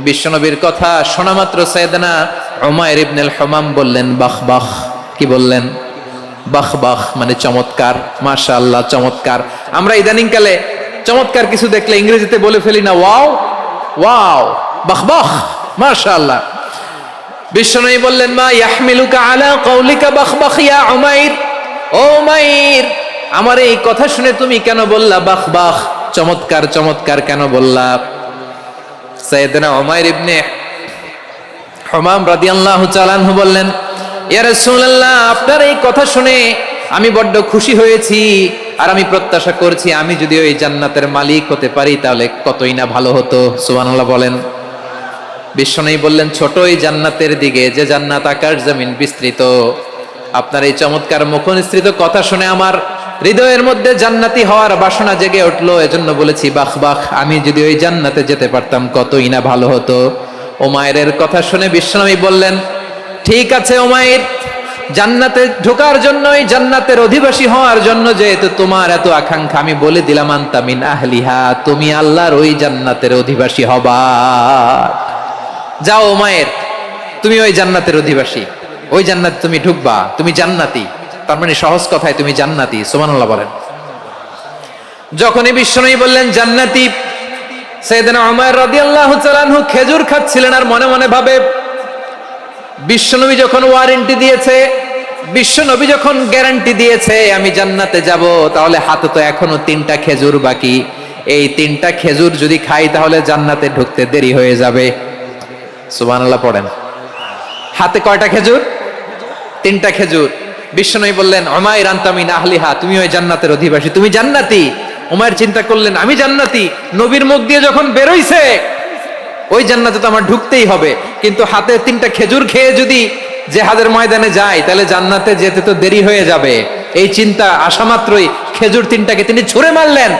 বিশ্বনবীর কথা শোনা মাত্র সাইয়েদনা উমাইর ইবনুল হুমাম বললেন বাহ বাহ। কি বললেন? বাহ বাহ মানে চমৎকার, মাশাআল্লাহ চমৎকার। আমরা ইদানিং কালে চমৎকার কিছু দেখলে ইংরেজিতে বলে ফেলি না ওয়াও ওয়াও, বাহ বাহ, মাশাআল্লাহ। বিশ্বনবী বললেন মা ইয়াহমিলুকা আলা কওলিকা বাহ বাহ ইয়া উমাইর। ও উমাইর, আমার এই কথা শুনে তুমি কেন বললা বাহ বাহ, চমৎকার চমৎকার কেন বললা? সাইয়েদনা উমাইর ইবনে হুমাম রাদিয়াল্লাহু তাআলা আনহু বললেন ইয়া রাসূলুল্লাহ, আপনার এই কথা শুনে আমি বড্ড খুশি হয়েছি, আর আমি প্রত্যাশা করছি আমি যদি ওই জান্নাতের মালিক হতে পারি তাহলে কতই না ভালো হতো। সুবহানাল্লাহ বলেন। বিশ্বনবী বললেন ছোট ওই জান্নাতের দিকে, যে জান্নাত আকাশ জমিন বিস্তৃত। আপনার এই চমৎকার মুখনিসৃত কথা শুনে আমার হৃদয়ের মধ্যে জান্নাতি হওয়ার বাসনা জেগে উঠলো, এজন্য বলেছি বাহ বাহ, আমি যদি ওই জান্নাতে যেতে পারতাম কতই না ভালো হতো। উমাইরের কথা শুনে বিশ্বনবী বললেন ঠিক আছে উমাইর, জান্নাতে ঢোকার জন্যই, জান্নাতের অধিবাসী হওয়ার জন্য যেহেতু তোমার এত আকাঙ্ক্ষা, আমি বলে দিলাম আনতা মিন আহলিহা, তুমি আল্লাহর ওই জান্নাতের অধিবাসী হবা। যাও উমায়ের, তুমি ওই জান্নাতের অধিবাসী, ওই জান্নাতে তুমি ঢুকবা, তুমি জান্নাতি। তার মানে সহজ কথায় তুমি জান্নাতি। সুবহানাল্লাহ বলেন। যখনই বিশ্বনবী বললেন জান্নাতি, সাইয়েদনা উমার রাদিয়াল্লাহু তাআলা আনহু খেজুর খাচ্ছিলেন আর মনে মনে ভাবে, বিশ্বনবী যখন ওয়ারেন্টি দিয়েছে, বিশ্বনবী যখন গ্যারান্টি দিয়েছে আমি জান্নাতে যাব, তাহলে হাতে তো এখনো 3টা খেজুর বাকি। এই 3টা খেজুর যদি খাই তাহলে জান্নাতে ঢুকতে দেরি হয়ে যাবে। সুবহানাল্লাহ পড়েন। হাতে কয়টা খেজুর? 3টা খেজুর। বিশ্বনবী বললেন উমাইর আনতা মিন আহলিহা, তুমি ওই জান্নাতের অধিবাসী, তুমি জান্নাতি। উমাইর চিন্তা করলেন আমি জান্নাতি, নবীর মুখ দিয়ে যখন বেরোইছে ওই জান্নাতে তো আমার ঢুকতেই হবে, কিন্তু হাতে 3টা খেজুর খেয়ে যদি জিহাদের ময়দানে যাই তাহলে জান্নাতে যেতে তো দেরি হয়ে যাবে। এই চিন্তা আসা মাত্রই খেজুর 3টাকে তিনি ছুঁড়ে মারলেন,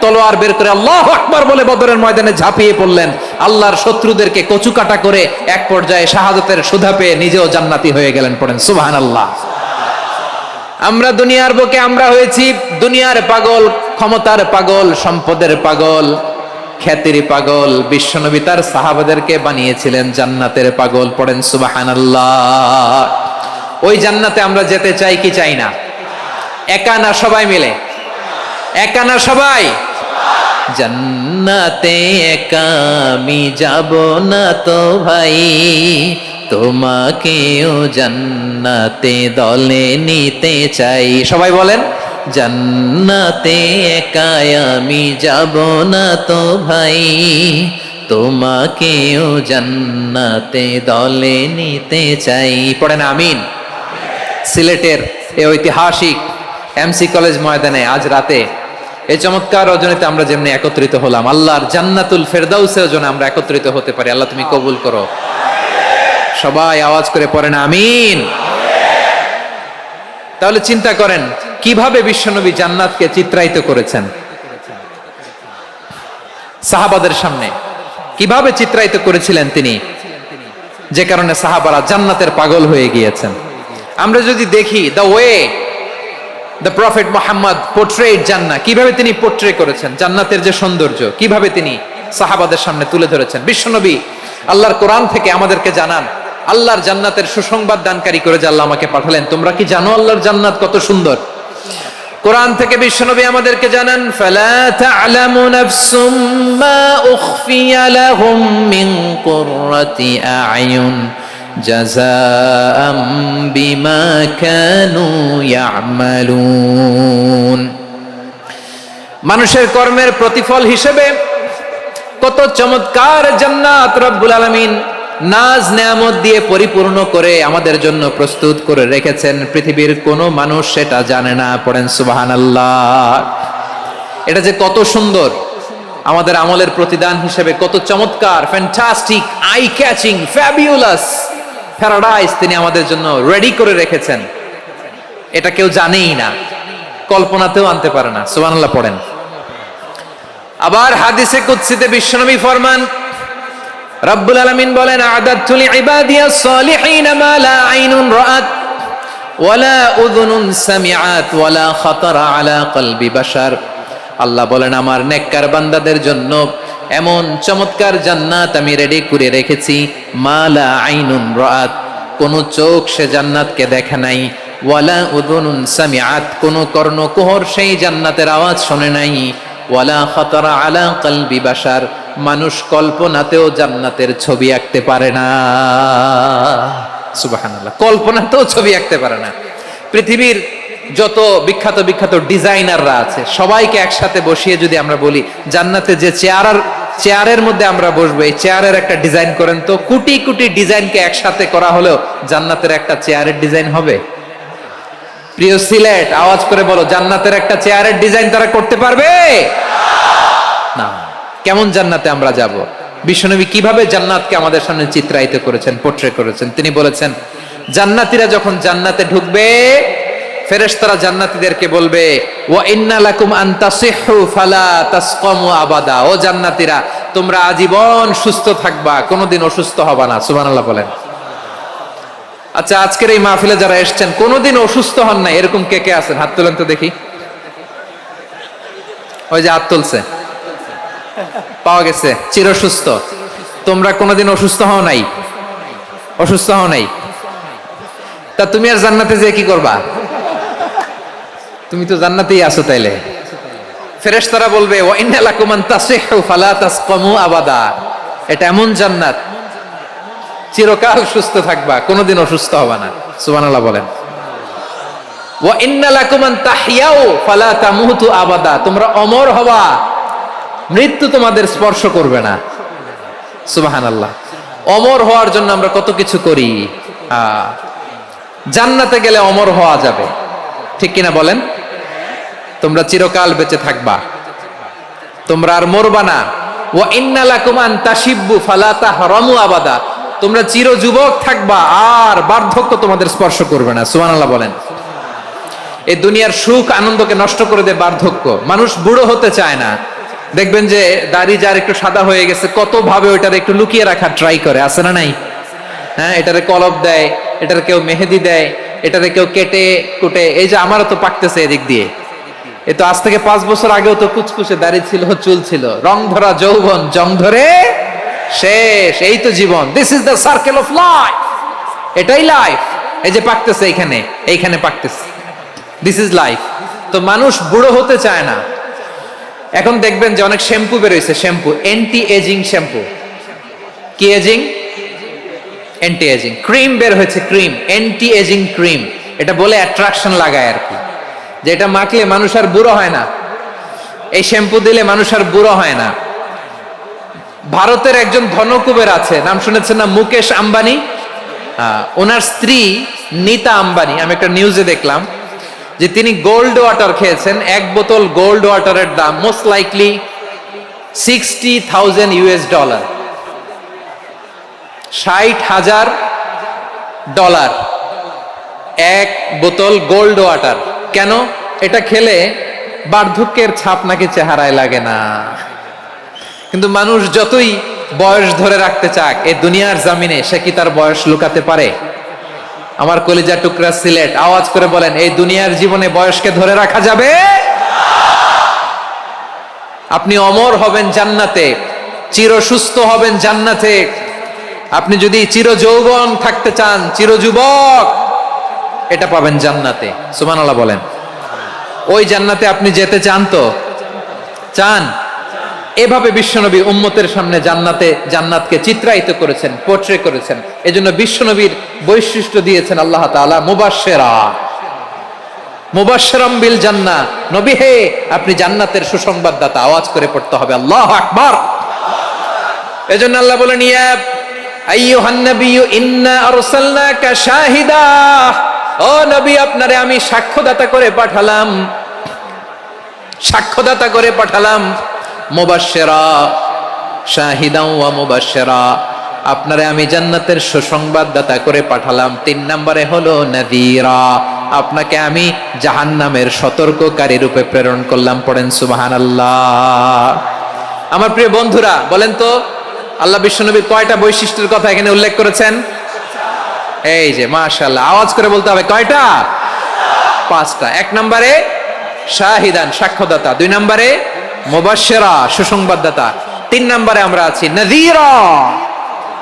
তলোয়ার বের করে আল্লাহু আকবার বলে বদরের ময়দানে ঝাঁপিয়ে পড়লেন। আল্লাহর শত্রুদেরকে কচুকাটা করে এক পর্যায়ে শাহাদাতের সুধা পেয়ে নিজেও জান্নাতি হয়ে গেলেন। পড়েন সুবহানাল্লাহ। আমরা দুনিয়ার বুকে আমরা হয়েছি দুনিয়ার পাগল, ক্ষমতার পাগল, সম্পদের পাগল, খ্যাতির পাগল। বিশ্বনবী তার সাহাবাদেরকে বানিয়েছিলেন জান্নাতের পাগল। পড়েন সুবহানাল্লাহ। ওই জান্নাতে আমরা যেতে চাই কি চাই না? একা না সবাই মিলে? একা না সবাই? জান্নাতে একা আমি যাব না তো ভাই, তোমাকেও জান্নাতে দলে নিতে চাই। সবাই বলেন জান্নাতে একা আমি যাব না তো ভাই, তোমাকেও জান্নাতে দলে নিতে চাই। পড়েন আমিন। সিলেটের এই ঐতিহাসিক এমসি কলেজ ময়দানে আজ রাতে এই চমৎকার রজনীতে আমরা যেমনি একত্রিত হলাম, আল্লাহর জান্নাতুল ফেরদাউসের জন্য আমরা একত্রিত হতে পারি। আল্লাহ তুমি কবুল করো। সবাই আওয়াজ করে পড়েন আমিন। তাহলে চিন্তা করেন কিভাবে বিশ্বনবী জান্নাতকে চিত্রায়িত করেছেন সাহাবাদের সামনে, কিভাবে চিত্রায়িত করেছিলেন তিনি, যে কারণে সাহাবারা জান্নাতের পাগল হয়ে গিয়েছেন। আমরা যদি দেখি the way the prophet Muhammad portrait জান্নাত, কিভাবে তিনি পোর্ট্রে করেছেন জান্নাতের যে সৌন্দর্য, কিভাবে তিনি সাহাবাদের সামনে তুলে ধরেছেন। বিশ্বনবী আল্লাহর কোরআন থেকে আমাদেরকে জানান আল্লাহর জান্নাতের সুসংবাদ দানকারী করে যে আল্লাহ আমাকে পাঠালেন। তোমরা কি জানো আল্লাহর জান্নাত কত সুন্দর? কোরআন থেকে বিশ্বনবী আমাদেরকে জানান ফালা তা'লামু নাফসুম মা উখফিয়া লাহুম মিন কুররাতি আ'য়ুন জাযাআম বিমা কানু ইয়া'মালুন। মানুষের কর্মের প্রতিফল হিসেবে কত চমৎকার জান্নাত রব্বুল আলামিন নাজ নেয়ামত দিয়ে পরিপূর্ণ করে আমাদের জন্য প্রস্তুত করে রেখেছেন। পৃথিবীর কোনো মানুষ সেটা জানে না। পড়েন সুবহানাল্লাহ। এটা যে কত সুন্দর, আমাদের আমলের প্রতিদান হিসেবে কত চমৎকার, fantastic, eye catching, fabulous paradise তিনি আমাদের জন্য রেডি করে রেখেছেন। এটা কেউ জানেই না, কল্পনাতেও আনতে পারে না। সুবহানাল্লাহ পড়েন। আবার হাদিসে কুদসিতে বিশ্বনবী ফরমান, রব্বুল আলামিন বলেন আ'দাতু লিইবাদিয়াস সালিহিন মা লা আইনুন রাআত ওয়ালা উযুনুন সামিআত ওয়ালা খাতারা আলা কলবি বাশার। আল্লাহ বলেন আমার নেককার বান্দাদের জন্য এমন চমৎকার জান্নাত আমি রেডি করে রেখেছি, মা লা আইনুন রাআত, কোন চোখ সে জান্নাতকে দেখে নাই, ওয়ালা উযুনুন সামিআত, কোন কর্ণকুহর সেই জান্নাতের আওয়াজ শুনে নাই, ওয়ালা খাতারা আলা কলবি বাশার, মানুষ কল্পনাতেও জান্নাতের ছবি আঁকতে পারে না। সুবহানাল্লাহ, কল্পনাতেও ছবি আঁকতে পারে না। পৃথিবীর যত বিখ্যাত বিখ্যাত ডিজাইনাররা আছে সবাইকে একসাথে বসিয়ে যদি আমরা বলি জান্নাতে যে চেয়ারের মধ্যে আমরা বসবো, এই চেয়ারের একটা ডিজাইন করেন তো, কোটি কোটি ডিজাইনকে একসাথে করা হলেও জান্নাতের একটা চেয়ারের ডিজাইন হবে? প্রিয় সিলেট আওয়াজ করে বলো, জান্নাতের একটা চেয়ারের ডিজাইন তারা করতে পারবে না। কেমন জান্নাতে আমরা যাব? বিশ্বনবী কিভাবে জান্নাতকে আমাদের সামনে চিত্রায়িত করেছেন, পোর্ট্রে করেছেন। তিনি বলেছেন জান্নাতীরা যখন জান্নাতে ঢুকবে ফেরেশতারা জান্নাতীদেরকে বলবে ওয়া ইন্না লাকুম আন তাসিহু ফালা তাসকামু আবাদা, ও জান্নাতীরা তোমরা আজীবন সুস্থ থাকবা, কোনোদিন অসুস্থ হবা না। সুবহানাল্লাহ বলেন। আচ্ছা, আজকের এই মাহফিলে যারা এসেছেন কোনোদিন অসুস্থ হন নাই এরকম কে কে আছেন? হাত তোলেন তো দেখি। ওই যে হাত তুলছে, পাওয়া গেছে, চিরসুস্থ। তোমরা কোনোদিন অসুস্থ হও নাই? অসুস্থ হও নাই? তা তুমি আর জান্নাতে যে কি করবা? তুমি তো জান্নাতেই আছো তাইলে। ফেরেশতারা বলবে ওয়া ইন্না লাকুম আন তাসিহু ফালা তাসকামু আবাদা। এটা এমন জান্নাত, চিরকাল সুস্থ থাকবা, কোনোদিন অসুস্থ হবা না। সুবহানাল্লাহ বলেন। ওয়া ইন্না লাকুম আন তাহইয়াউ ফালা তামুতু আবাদা। তোমরা অমর হবা, মৃত্যু তোমাদের স্পর্শ করবে না। সুবহানাল্লাহ। অমর হওয়ার জন্য আমরা কত কিছু করি। জান্নাতে গেলে অমর হওয়া যাবে, ঠিক কিনা বলেন? তোমরা চিরকাল বেঁচে থাকবা, তোমরা আর মরবা না। ওয়া ইন্না লাকুম আন তাশিব্বু ফালা তাহরামু আবাদা। তোমরা চির যুবক থাকবা, আর বার্ধক্য তোমাদের স্পর্শ করবে না। সুবহানাল্লাহ বলেন। এই দুনিয়ার সুখ আনন্দকে নষ্ট করে দেয় বার্ধক্য। মানুষ বুড়ো হতে চায় না। দেখবেন যে দাড়ি যার একটু সাদা হয়ে গেছে, কত ভাবে ওইটার একটু লুকিয়ে রাখার ট্রাই করে, আছে না নাই? হ্যাঁ, এটারে কলপ দেয়, এটার কেউ মেহেদি দেয়, এটারে কেউ কেটে কুটে। এই যে আমারও তো পাকতেছে এদিক দিয়ে, এ তো আজ থেকে 5 বছর আগেও তো কুচকুচে দাড়ি ছিল, চুল ছিল, রং ধরা যৌবন, জং ধরে শেষ। এই তো জীবন। This is the circle of life. এটাই লাইফ। এই যে পাকতেছে এইখানে, এইখানে পাকতেছে, দিস ইজ লাইফ। তো মানুষ বুড়ো হতে চায় না। এখন দেখবেন যে অনেক শ্যাম্পু বেরোইছে, শ্যাম্পু অ্যান্টি এজিং শ্যাম্পু। কি এজিং? Anti aging. ক্রিম বের হয়েছে, ক্রিম, অ্যান্টি এজিং ক্রিম। এটা বলে অ্যাট্রাকশন লাগায় আর কি, যে এটা মাখলে মানুষ আর বুড়ো হয় না, এই শ্যাম্পু দিলে মানুষ আর বুড়ো হয় না। ভারতের একজন ধনকুবের আছে, নাম শুনেছেন না? মুকেশ আম্বানি। ওনার স্ত্রী নীতা আম্বানি, আমি একটা নিউজে দেখলাম যে তিনি গোল্ড ওয়াটার খেয়েছেন। 1 বোতল গোল্ড ওয়াটারের দাম মোস্ট লাইকলি $60,000, $60,000 এক বোতল গোল্ড ওয়াটার। কেন? এটা খেলে বার্ধক্যের ছাপ নাকি চেহারায় লাগে না। কিন্তু মানুষ যতই বয়স ধরে রাখতে চাক এই দুনিয়ার জামিনে, সে কি তার বয়স লুকাতে পারে? আমার কলিজা টুকরা সিলেট, আওয়াজ করে বলেন, এই দুনিয়ার জীবনে বয়সকে ধরে রাখা যাবে? আপনি অমর হবেন জান্নাতে, চির সুস্থ হবেন জান্নাতে। আপনি যদি চির যৌবন থাকতে চান, চির যুবক, এটা পাবেন জান্নাতে। সুবহানাল্লাহ বলেন। ওই জান্নাতে আপনি যেতে চান তো? চান? এভাবে বিশ্বনবী উম্মতের সামনে জান্নাতকে চিত্রায়িত করেছেন, পোর্ট্রে করেছেন। এজন্য বিশ্বনবীর বৈশিষ্ট্য দিয়েছেন আল্লাহ তাআলা মুবাশশিরাম বিল জান্নাহ। নবী হে, আপনি জান্নাতের সুসংবাদদাতা। আওয়াজ করে পড়তে হবে আল্লাহু আকবার। এজন্য আল্লাহ বলেন, ইয়া আইয়ুহান নাবিয়্যু ইন্না আরসালনাকা শাহিদা। ও নবী, আপনারে আমি সাক্ষ্যদাতা করে পাঠালাম, সাক্ষ্যদাতা করে পাঠালাম। মুবাশশিরা, শাহিদাও ওয়া মুবাশশিরা, আপনারে আমি জান্নাতের সুসংবাদদাতা করে পাঠালাম। 3 নম্বরে হলো নাযীরা, আপনাকে আমি জাহান্নামের সতর্ককারী রূপে প্রেরণ করলাম। পড়েন সুবহানাল্লাহ। আমার প্রিয় বন্ধুরা, বলেন তো আল্লাহ বিশ্বনবীর কয়টা বৈশিষ্ট্যের কথা এখানে উল্লেখ করেছেন? এই যে মাশাআল্লাহ, আওয়াজ করে বলতে হবে, কয়টা? 5টা। 1 নম্বরে শাহিদান, সাক্ষ্যদাতা। 2 নম্বরে মুবাশশিরা, সুসংবাদদাতা। 3 নম্বরে আমরা আছি নাযীরা,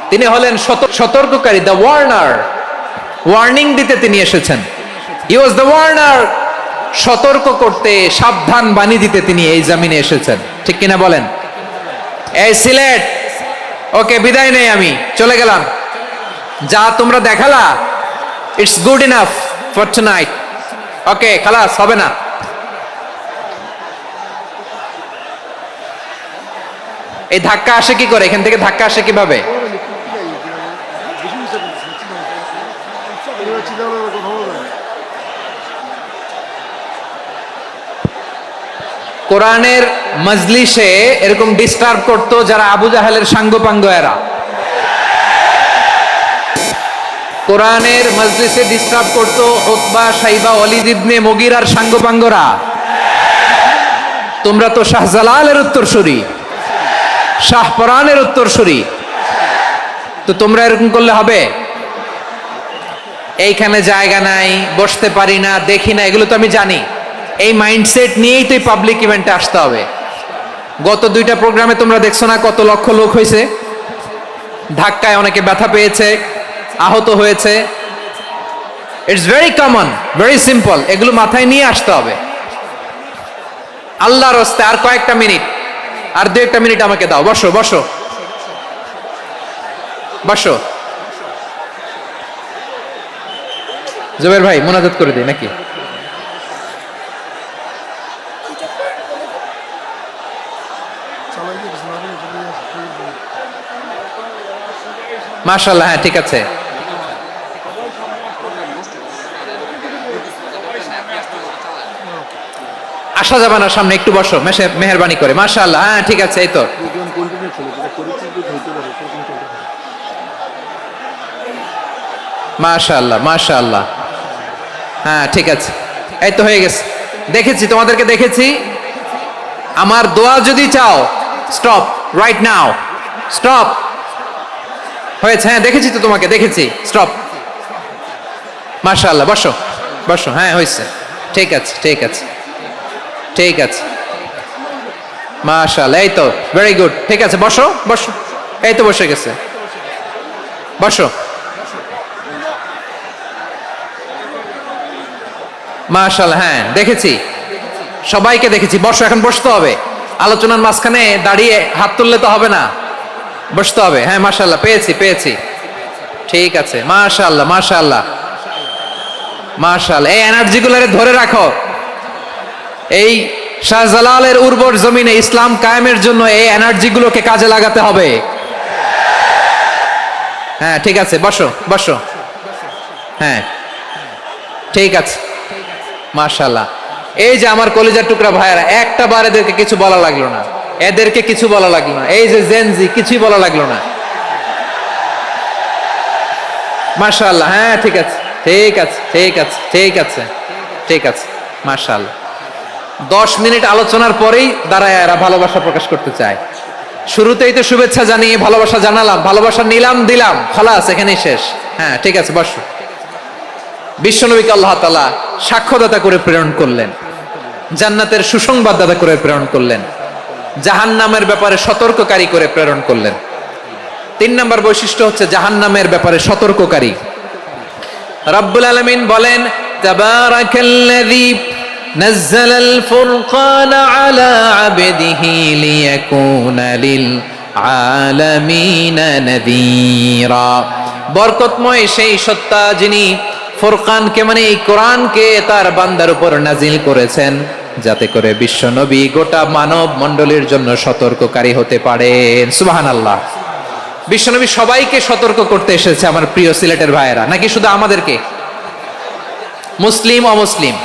তিনি হলেন সতর্ককারী, দ্য ওয়ার্নার। ওয়ার্নিং দিতে তিনি এসেছেন। হি ওয়াজ দ্য ওয়ার্নার, সতর্ক করতে, সাবধান বাণী দিতে তিনি এই জমিনে এসেছেন। ঠিক কিনা বলেন? এই সিলেট, ওকে, বিদায় নেই, আমি চলে গেলাম। যা তোমরা দেখালা, it's good enough for tonight. Okay, খালাস, হবে না। এই ধাক্কা আসে কি করে? এখান থেকে ধাক্কা আসে কিভাবে? কোরআনের মজলিসে এরকম ডিস্টার্ব করতো যারা আবু জাহেলের সাঙ্গপাঙ্গ এরা। কোরআনের মজলিসে ডিস্টার্ব করতো উতবা, শাইবা, ওয়ালিদ ইবনে মুগীরার সাঙ্গপাঙ্গরা। তোমরা তো শাহজালালের উত্তরসূরি, শাহপরানের উত্তরসূরি, তো তোমরা এরকম করলে হবে? এইখানে জায়গা নাই, বসতে পারি না, দেখি না, এগুলো তো আমি জানি। এই মাইন্ডসেট নিয়েই তো পাবলিক ইভেন্টে আসতে হবে। গত 2টা প্রোগ্রামে তোমরা দেখছো না কত লক্ষ লোক হয়েছে, ধাক্কায় অনেকে ব্যথা পেয়েছে, আহত হয়েছে। It's very common, very simple. এগুলো মাথায় নিয়ে আসতে হবে। আল্লাহর রাস্তায় আর কয়েকটা মিনিট, আর 2-1 মিনিট আমাকে দাও। বসো বসো বসো। জুবের ভাই মোনাজাত করে দিই নাকি? মাশাআল্লাহ, হ্যাঁ ঠিক আছে। আসা যাবে না সামনে, একটু বসো মেহেরবানি করে। মাশাআল্লাহ, হ্যাঁ ঠিক আছে। এই তো মাশাআল্লাহ মাশাআল্লাহ, হ্যাঁ ঠিক আছে। এই তো হয়ে গেছে। দেখেছি তোমাদেরকে, দেখেছি। আমার দোয়া যদি চাও, স্টপ রাইট নাও, স্টপ। হয়েছে, হ্যাঁ দেখেছি তো তোমাকে, দেখেছি। স্টপ। মাশাআল্লাহ, বসো বসো। হ্যাঁ হয়েছে, ঠিক আছে ঠিক আছে ঠিক আছে। মাশাআল্লাহ, এই তো ভেরি গুড। ঠিক আছে, বসো বসো। এই তো বসে গেছে, বসো। মাশাআল্লাহ, হ্যাঁ দেখেছি, সবাইকে দেখেছি। বসো, এখন বসতে হবে। আলোচনার মাঝখানে দাঁড়িয়ে হাত তুললে তো হবে না, বসতে হবে। হ্যাঁ মাশাআল্লাহ, পেয়েছি পেয়েছি। ঠিক আছে, মাশাআল্লাহ মাশাআল্লাহ মাশাআল্লাহ। এই এনার্জিগুলোরে ধরে রাখো। এই শাহজালালের উর্বর জমিনে ইসলাম কায়েমের জন্য এই এনার্জিগুলোকে কাজে লাগাতে হবে। হ্যাঁ ঠিক আছে, বসো বসো। হ্যাঁ ঠিক আছে, মাশাআল্লাহ। এই যে আমার কলিজার টুকরা ভাইয়েরা, একটা বার এদেরকে কিছু বলা লাগলো না, এদেরকে কিছু বলা লাগলো না। এই যে জেনজি, কিছুই বলা লাগলো না। মাশাআল্লাহ, হ্যাঁ ঠিক আছে ঠিক আছে ঠিক আছে ঠিক আছে ঠিক আছে। মাশাআল্লাহ। 10 মিনিট আলোচনার পরেই দাঁড়ায় এরা ভালোবাসা প্রকাশ করতে চায়। শুরুতেই তো শুভেচ্ছা জানিয়ে ভালোবাসা জানালাম, ভালোবাসা নিলাম দিলাম, খালাস এখানেই শেষ। হ্যাঁ ঠিক আছে, বসো। বিশ্বনবীকে আল্লাহ তাআলা সাক্ষ্যদাতা করে প্রেরণ করলেন, জান্নাতের সুসংবাদদাতা করে প্রেরণ করলেন, জাহান্নামের ব্যাপারে সতর্ককারী করে প্রেরণ করলেন। 3 নম্বর বৈশিষ্ট্য হচ্ছে জাহান্নামের ব্যাপারে সতর্ককারী। রব্বুল আলামিন বলেন, তাবারাকাল্লাযী নাযালাল ফুরকানা আলা আবদিহি লিয়াকুনা লিল আলামিনা নাযীরা। বরকতময় সেই সত্তা যিনি ফুরকানকে, মানে এই কোরআনকে তার বান্দার উপর নাজিল করেছেন, যাতে করে বিশ্ব নবী গোটা মানব মণ্ডলীর জন্য সতর্ককারী হতে পারেন। সুবহানাল্লাহ। বিশ্বনবী সবাইকে সতর্ক করতে এসেছে, আমার প্রিয় সিলেটের ভাইয়েরা। নাকি শুধু আমাদেরকে? মুসলিম অমুসলিম,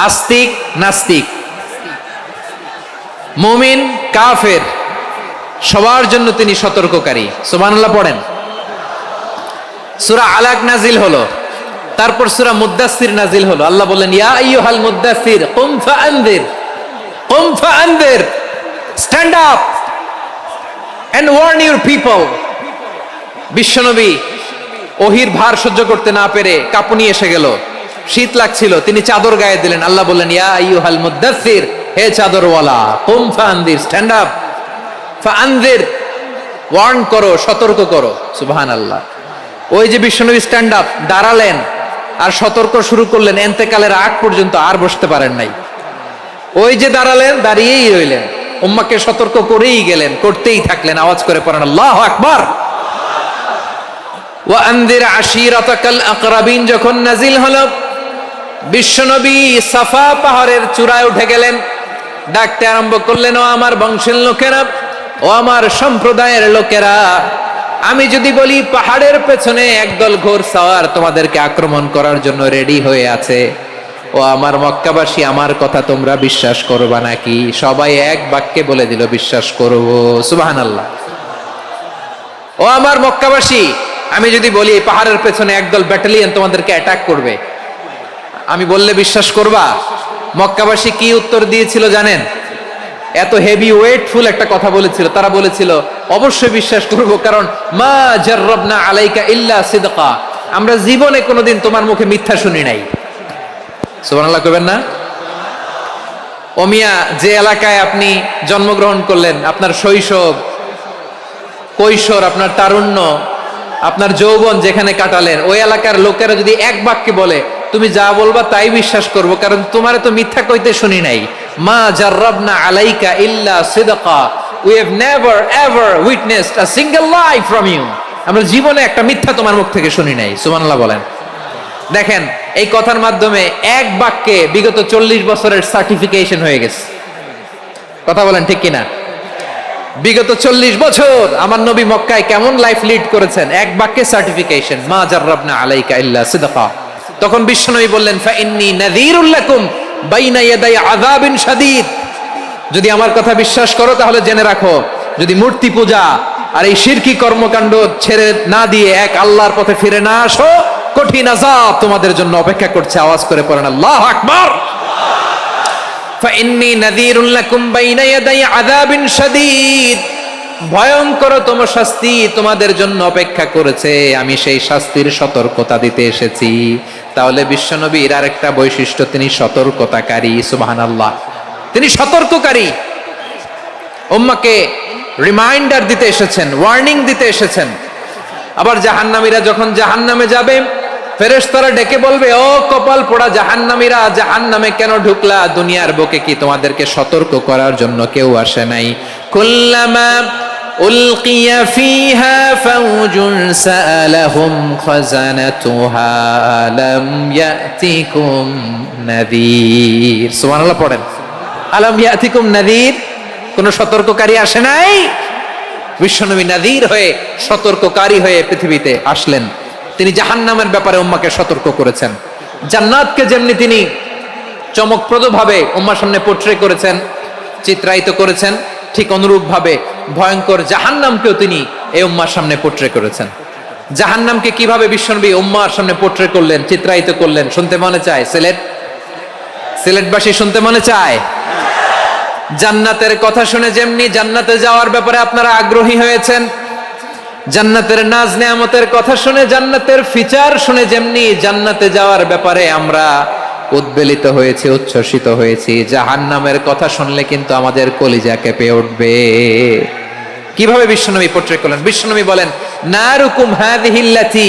আস্তিক নাস্তিক, মুমিন কাফের, সবার জন্য তিনি সতর্ককারী। সুবহানাল্লাহ পড়েন। সূরা আলাক নাজিল হলো, তারপর সূরা মুদ্দাসসির নাজিল হলো। আল্লাহ বলেন, ইয়া আইয়ুহাল মুদ্দাসসির কুম ফাআনযির, কুম ফাআনযির, stand up and warn your people. বিশ্বনবী ওহির ভার সহ্য করতে না পেরে কাঁপুনি এসে গেল, শীত লাগছিল, তিনি চাদর গায়ে দিলেন। আল্লাহ বললেন, ইয়া আইয়ুহাল মুদ্দাসসির, হে চাদরওয়ালা, কুম ফাআনযির, স্ট্যান্ড আপ, ফাআনযির, ওয়ার্ন করো, সতর্ক করো। সুবহানাল্লাহ। ওই যে বিশ্বনবী স্ট্যান্ড আপ, দাঁড়ালেন আর সতর্ক শুরু করলেন, এন্তেকালের আগ পর্যন্ত আর বসতে পারেন নাই। ওই যে দাঁড়ালেন, দাঁড়িয়েই রইলেন, উম্মাকে সতর্ক করেই গেলেন, করতেই থাকলেন। আওয়াজ করে পড়েন আল্লাহু আকবার। ওয়া আনযির আশীরাতাকাল আকরাবিন যখন নাজিল হলো, বিশ্বনবী সাফা পাহাড়ের চূড়ায় উঠে গেলেন, ডাকতে আরম্ভ করলেন, ও আমার বংশের লোকেরা, ও আমার সম্প্রদায়ের লোকেরা, আমি যদি বলি পাহাড়ের পেছনে একদল ঘোড়সাওয়ার তোমাদেরকে আক্রমণ করার জন্য রেডি হয়ে আছে, ও আমার মক্কাবাসী, আমার কথা তোমরা বিশ্বাস করবা নাকি? সবাই এক বাক্যে বলে দিল, বিশ্বাস করব। সুবহানাল্লাহ। ও আমার মক্কাবাসী, আমি যদি বলি পাহাড়ের পেছনে একদল ব্যাটালিয়ন তোমাদেরকে অ্যাটাক করবে, আমি বললে বিশ্বাস করবা? মক্কাবাসী কি উত্তর দিয়েছিল জানেন? এত হেভি ওয়েটফুল একটা কথা বলেছিল। তারা বলেছিল, অবশ্যই বিশ্বাস করব, কারণ মা জাররাবনা আলাইকা ইল্লা সিদকা, আমরা জীবনে কোনোদিন তোমার মুখে মিথ্যা শুনি নাই। সুবহানাল্লাহ কইবেন না? ও মিয়া, যে এলাকায় আপনি জন্মগ্রহণ করলেন, আপনার শৈশব, কৈশোর, আপনার তারুণ্য, আপনার যৌবন যেখানে কাটালেন, ওই এলাকার লোকেরা যদি এক বাক্যে বলে তুমি যা বলবা তাই বিশ্বাস করব, কারণ তোমারে তো মিথ্যা কইতে শুনি নাই। মা জাররাবনা আলাইকা ইল্লা সিদকা, we have never ever witnessed a single lie from you. আমরা জীবনে একটা মিথ্যা তোমার মুখ থেকে শুনি নাই। সুবহানাল্লাহ বলেন। দেখেন, এই কথার মাধ্যমে এক বাক্যে বিগত 40 বছরের সার্টিফিকেশন হয়ে গেছে। কথা বলেন ঠিক কিনা? বিগত 40 বছর আমার নবী মক্কায় কেমন লাইফ লিড করেছেন, এক বাক্যে সার্টিফিকেশন, মা জাররাবনা আলাইকা ইল্লা সিদকা। তখন বিশ্বনবী বললেন, ফা ইন্নী নাযীরুল লাকুম বাইনা ইয়াদাই আযাবিন শাদীদ। যদি আমার কথা বিশ্বাস করো তাহলে জেনে রাখো, যদি মূর্তি পূজা আর এই শিরকি কর্মকাণ্ড ছেড়ে না দিয়ে এক আল্লাহর পথে ফিরে না আসো, কঠিন আযাব তোমাদের জন্য অপেক্ষা করছে। আওয়াজ করে পড়েন আল্লাহু আকবার। ফাইন্নী নাযীরুল লাকুম বাইনা ইয়াদাই আযাবিন শাদীদ। ভয়ঙ্করতম শাস্তি তোমাদের জন্য অপেক্ষা করেছে, আমি সেই শাস্তির সতর্কতা দিতে এসেছি। তাহলে বিশ্বনবীর আরেকটা বৈশিষ্ট্য, তিনি সতর্কতাকারী। সুবহানাল্লাহ, তিনি সতর্ককারী। উম্মাহকে রিমাইন্ডার দিতে এসেছেন, ওয়ার্নিং দিতে এসেছেন। আবার জাহান্নামীরা যখন জাহান্নামে যাবে, ফেরেশতারা ডেকে বলবে, ও কপাল পোড়া জাহান্নামীরা, জাহান্নামে কেন ঢুকলা? দুনিয়ার বুকে কি তোমাদেরকে সতর্ক করার জন্য কেউ আসে নাই? কুল্লামা উলকিয়া ফিহা ফাওজুন সাআলাহুম খাজানাতুহা আলাম ইয়াতিকুম নাযীর। সুবহানাল্লাহ পড়েন। আলাম ইয়াতিকুম নাযীর, কোন সতর্ককারী আসে নাই? বিশ্বনবী নাযীর হয়ে, সতর্ককারী হয়ে পৃথিবীতে আসলেন। তিনি জাহান্নামের ব্যাপারে উম্মাহকে সতর্ক করেছেন। জান্নাতকে যেমনি তিনি চমকপ্রদভাবে উম্মাহর সামনে পোট্রে করেছেন, চিত্রায়িত করেছেন, ঠিক অনুরূপ ভাবে ভয়ঙ্কর জাহান্নামকেও তিনি এই উম্মাহর সামনে পোট্রে করেছেন। জাহান্নামকে কিভাবে বিশ্বনবী উম্মাহর সামনে পোট্রে করলেন, চিত্রায়িত করলেন, শুনতে মনে চায়? সিলেটবাসী শুনতে মনে চায়? জান্নাতের কথা শুনে যেমনি জান্নাতে যাওয়ার ব্যাপারে আপনারা আগ্রহী হয়েছেন, জান্নাতের নাজ নেয়ামতের কথা শুনে, জান্নাতের ফিচার শুনে যেমনি জান্নাতে যাওয়ার ব্যাপারে আমরা উদ্বেলিত হয়েছি, উচ্ছ্বসিত হয়েছি, জাহান্নামের কথা শুনলে কিন্তু আমাদের কলিজা কেঁপে উঠবে। কিভাবে বিশ্বনবী পোট্রে করলেন? বিশ্বনবী বলেন, নারুকুম হাযিহিল্লাতী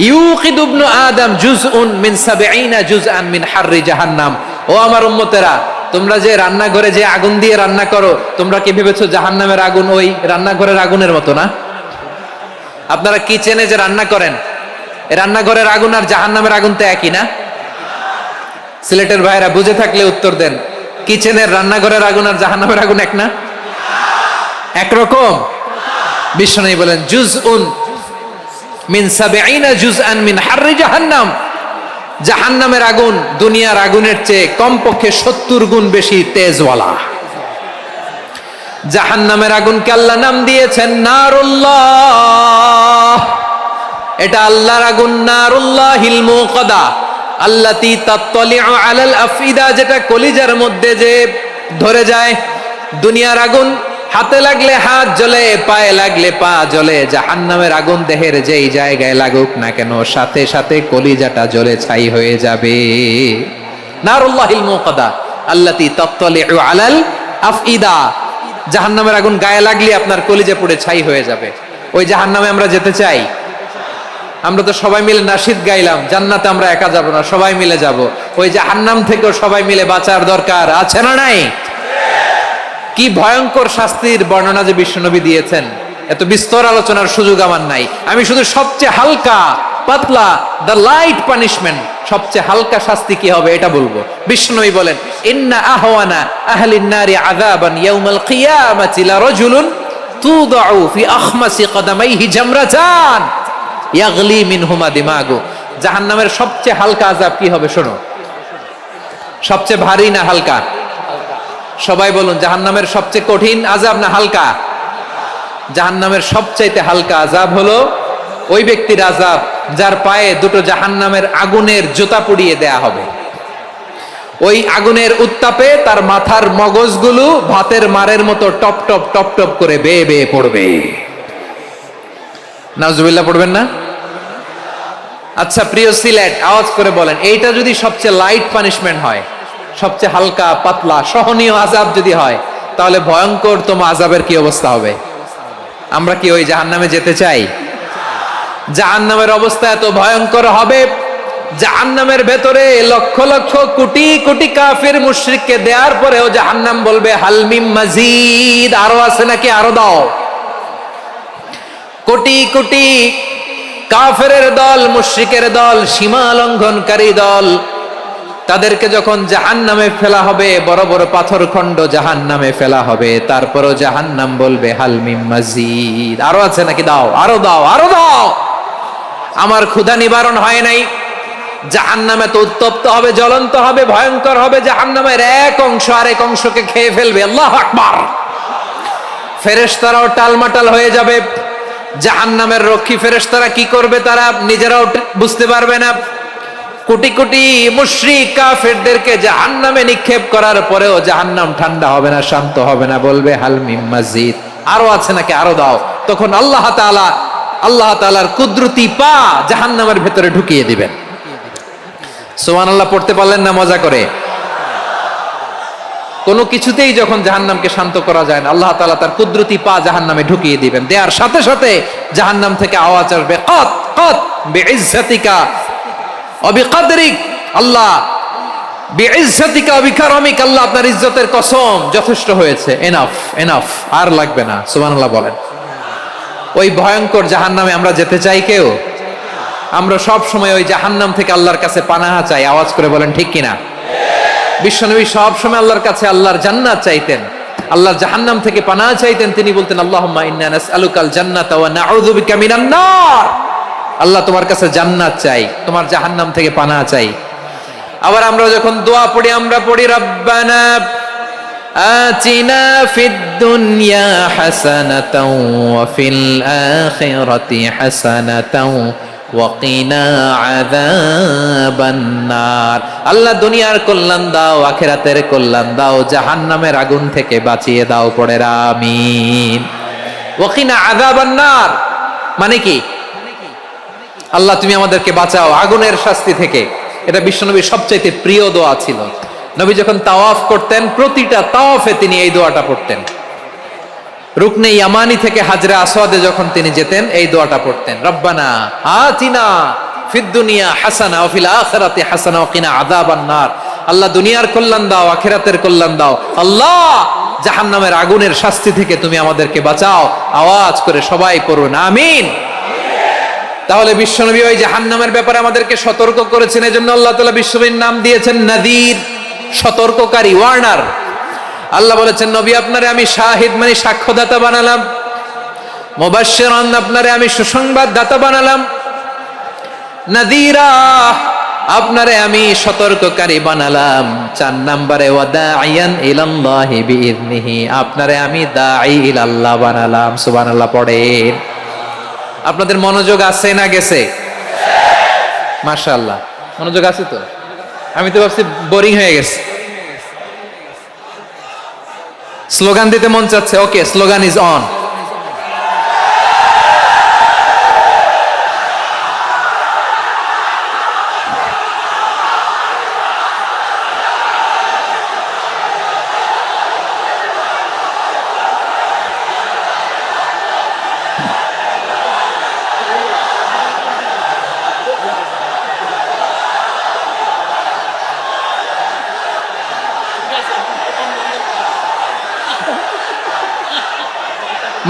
ইউকিদু ইবনু আদম জুজউন মিন ৭০ জুজআন মিন হাররি জাহান্নাম। ও আমার উম্মতেরা, তোমরা যে রান্নাঘরে যে আগুন দিয়ে রান্না করো, তোমরা কি ভেবেছো জাহান্নামের আগুন ওই রান্নাঘরের আগুনের মতো না? আপনারা কিচেনে যে রান্না করেন, রান্নাঘরের আগুন আর জাহান্নামের আগুন তো একই না? সিলেটের ভাইরা বুঝে থাকলে উত্তর দেন, কিচেনের রান্নাঘরের আগুন আর জাহান্নামের আগুন এক না? একরকম? বিশ্বনবী বলেন, জুজউন মিন ৭০ জুজআন মিন হাররি জাহান্নাম। জাহান্নামের আগুন দুনিয়ার আগুনের চেয়ে কমপক্ষে ৭০ গুণ বেশি তেজওয়ালা। জাহান্নামের আগুনকে আল্লাহ নাম দিয়েছেন নারুল্লাহ। এটা আল্লাহর আগুন, নারুল্লাহিল মুকাদা আল্লাতী তাত্তালিউ আলাল আফইদা, যেটা কলিজার মধ্যে যে ধরে যায়। দুনিয়ার আগুন হাতে লাগলে হাত জ্বলে, পায়ে লাগলে পা জ্বলে। জাহান্নামের আগুন দেহের যেই জায়গায় লাগুক না কেন, সাথে সাথে কলিজাটা জ্বলে ছাই হয়ে যাবে। নারুল্লাহিল মুকাদা আল্লাতী তাত্তালিউ আলাল আফইদা। জাহান্নামের আগুন গায়ে লাগলে আপনার কলিজা পুড়ে ছাই হয়ে যাবে। ওই জাহান্নামে আমরা যেতে চাই? আমরা তো সবাই মিলে নাশিদ গাইলাম, জান্নাতে আমরা একা যাব না, সবাই মিলে যাব। ওই জাহান্নাম থেকেও সবাই মিলে বাঁচার দরকার আছে না নাই? কি ভয়ঙ্কর শাস্তির বর্ণনা যে বিশ্বনবী দিয়েছেন, এত বিস্তর আলোচনার সুযোগ আমার নাই। আমি শুধু সবচেয়ে হালকা পাতলা, দ্য লাইট পানিশমেন্ট, সবচেয়ে হালকা শাস্তি কি হবে এটা বলবো। বিশ্বনবী বলেন, ইন্না আহওয়ানা আহলিন নারি আযাবান ইয়াউমাল কিয়ামাতি লা রাজুলুন তুদাউ ফি আখমাসি কদামাইহি জামরাতান ইয়াগলি মিনহুমা দিমাগু। জাহান্নামের সবচেয়ে হালকা আযাব কি হবে শোনো। সবচেয়ে ভারী না হালকা? সবাই বলুন, জাহান্নামের সবচেয়ে কঠিন আযাব না হালকা? জাহান্নামের সবচাইতে হালকা আযাব হলো ওই ব্যক্তির আযাব যার পায়ে দুটো জাহান্নামের আগুনের জুতা পুড়িয়ে দেয়া হবে। ওই আগুনের উত্তাপে তার মাথার মগজগুলো ভাতের মারের মতো টপ টপ টপ টপ করে বেয়ে বেয়ে পড়বে। নাউজুবিল্লাহ পড়বেন না? আচ্ছা প্রিয় সিলেট, আওয়াজ করে বলেন, এইটা যদি সবচেয়ে লাইট পানিশমেন্ট হয়, সবচেয়ে হালকা পাতলা সহনীয় আযাব যদি হয়, তাহলে ভয়ঙ্কর তোমা আযাবের কি অবস্থা হবে? আমরা কি ওই জাহান্নামে যেতে চাই? জাহান্নামের অবস্থা এত ভয়ঙ্কর হবে, জাহান্নামের ভেতরে লক্ষ লক্ষ কোটি কোটি কাফির মুশরিককে দেওয়ার পরেও জাহান্নাম বলবে হাল মিম মাজিদ, আরো আছে নাকি, আরো দাও। কোটি কোটি কাফেরের দল, মুশরিকের দল, সীমা লঙ্ঘনকারী দল, তাদেরকে যখন জাহান্নামে ফেলা হবে, বড় বড় পাথর খণ্ড জাহান্নামে ফেলা হবে, তারপরও জাহান্নাম বলবে হাল মিম মাজিদ, আরো আছে নাকি, দাও, আরো দাও, আরো দাও। আমার ক্ষুধা নিবারণ হয় নাই। জাহান্নামে তো উত্তপ্ত হবে, জ্বলন্ত হবে, ভয়ঙ্কর হবে। জাহান্নামের এক অংশ আরেক অংশকে খেয়ে ফেলবে। আল্লাহু আকবার। ফেরেশতারাও টালমাটাল হয়ে যাবে। জাহান্নামের রক্ষী ফেরেশতারা কি করবে তারা নিজেরাও বুঝতে পারবে না। কোটি কোটি মুশরিক কাফেরদেরকে জাহান্নামে নিক্ষেপ করার পরেও জাহান্নাম ঠান্ডা হবে না, শান্ত হবে না, বলবে হাল মিম মাজিদ, আরো আছে নাকি, আরো দাও। তখন আল্লাহ তাআলার কুদরতি পা জাহান্নামের ভেতরে ঢুকিয়ে দিবেন। সুবহানাল্লাহ পড়তে পারলেন না মজা করে? কোনো কিছুতেই যখন জাহান্নামকে শান্ত করা যায় না, আল্লাহ তাআলা তার কুদরতি পা জাহান্নামে ঢুকিয়ে দিবেন। দেয়ার সাথে সাথে জাহান্নাম থেকে আওয়াজ আসবে, কাত কাত বিইজ্জাতিকা ওয়া বিকদরিক, আল্লাহ বিইজ্জাতিকা ওয়া বিকারামিক, আল্লাহ আপনার ইজ্জতের কসম, যথেষ্ট হয়েছে, এনাফ এনাফ, আর লাগবে না। সুবহানাল্লাহ বলেন। ওই ভয়ঙ্কর জাহান্নামে আমরা যেতে চাই কেউ? আমরা সব সময় ওই জাহান্নাম থেকে আল্লাহর কাছে পানাহা চাই। আওয়াজ করে বলেন ঠিক কিনা? বিশ্বনবী সব সময় আল্লাহর কাছে আল্লাহর জান্নাত চাইতেন, আল্লাহর জাহান্নাম থেকে পানাহা চাইতেন। তিনি বলতেন আল্লাহুম্মা ইন্না নাসআলুকাল জান্নাতা ওয়া নাউযু বিকা মিনান নার। আল্লাহ তোমার কাছে জান্নাত চাই, তোমার জাহান্নাম থেকে পানাহা চাই। আবার আমরা যখন দোয়া পড়ি, আমরা পড়ি রব্বানা আতিনা ফিদ দুনিয়া হাসানাতাও ওয়া ফিল আখিরাতি হাসানাতাও ওয়া কিনা আযাবান নার। আল্লাহ দুনিয়ার কল্যাণ দাও, আখিরাতের কল্যাণ দাও, জাহান্নামের আগুন থেকে বাঁচিয়ে দাও। পড়ে আমিন। ওয়া কিনা আযাবান নার মানে কি? আল্লাহ তুমি আমাদেরকে বাঁচাও আগুনের শাস্তি থেকে। এটা বিশ্বনবীর সবচাইতে প্রিয় দোয়া ছিল। নবী যখন তাওয়াফ করতেন, প্রতিটা তাওয়াফে তিনি এই দোয়াটা পড়তেন। রুকনে ইয়ামানি থেকে হাজরে আসওয়াদে যখন তিনি যেতেন, এই দোয়াটা পড়তেন, রব্বানা আতিনা ফিদ দুনিয়া হাসানা ওয়া ফিল আখিরাতি হাসানা ওয়া কিনা আযাবান নার। আল্লাহ দুনিয়ার কল্যাণ দাও, আখিরাতের কল্যাণ দাও। আল্লাহ জাহান্নামের আগুনের শাস্তি থেকে তুমি আমাদেরকে বাঁচাও। আওয়াজ করে সবাই পড়ুন আমিন। তাহলে বিশ্বনবী ওই জাহান্নামের ব্যাপারে আমাদেরকে সতর্ক করেছেন। এজন্য আল্লাহ তাআলা বিশ্বনবীর নাম দিয়েছেন নাযীর, সতর্ককারী, ওয়ার্নার। আল্লাহ বলেছেন নবী আপনারে আমি শাহিদ মানে সাক্ষ্যদাতা বানালাম, মুবাশশিরান আপনারে আমি সুসংবাদ দাতা বানালাম, নাযীরা আপনারে আমি সতর্ককারী বানালাম। 4 নম্বরে ওয়া দাঈয়ান ইলাল্লাহি বিইذনিহি, আপনারে আমি দাঈ ইলাল্লাহ বানালাম। সুবহানাল্লাহ পড়েন। আপনাদের মনোযোগ আছে না গেছে? মাশাআল্লাহ মনোযোগ আছে তো। আমি তো ভাবছি বোরিং হয়ে গেছে। স্লোগান দিতে মন চাচ্ছে। ওকে, স্লোগান ইজ অন।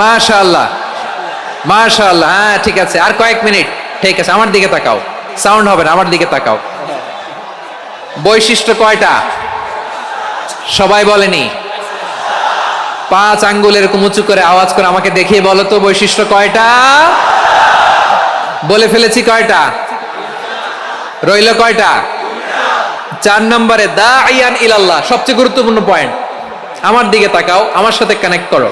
মাশাআল্লাহ মাশাআল্লাহ। হ্যাঁ ঠিক আছে, আর কয়েক মিনিট। ঠিক আছে, আমার দিকে তাকাও, সাউন্ড হবে না, আমার দিকে তাকাও। বৈশিষ্ট্য কয়টা সবাই বলেনি? 5 আঙ্গুল এরকম উঁচু করে আওয়াজ করে আমাকে দেখিয়ে বলো তো বৈশিষ্ট্য কয়টা? বলে ফেলেছি কয়টা? রইল কয়টা? 4 নম্বরে দাঈয়ান ইলাল্লাহ, সবচেয়ে গুরুত্বপূর্ণ পয়েন্ট। আমার দিকে তাকাও, আমার সাথে কানেক্ট করো।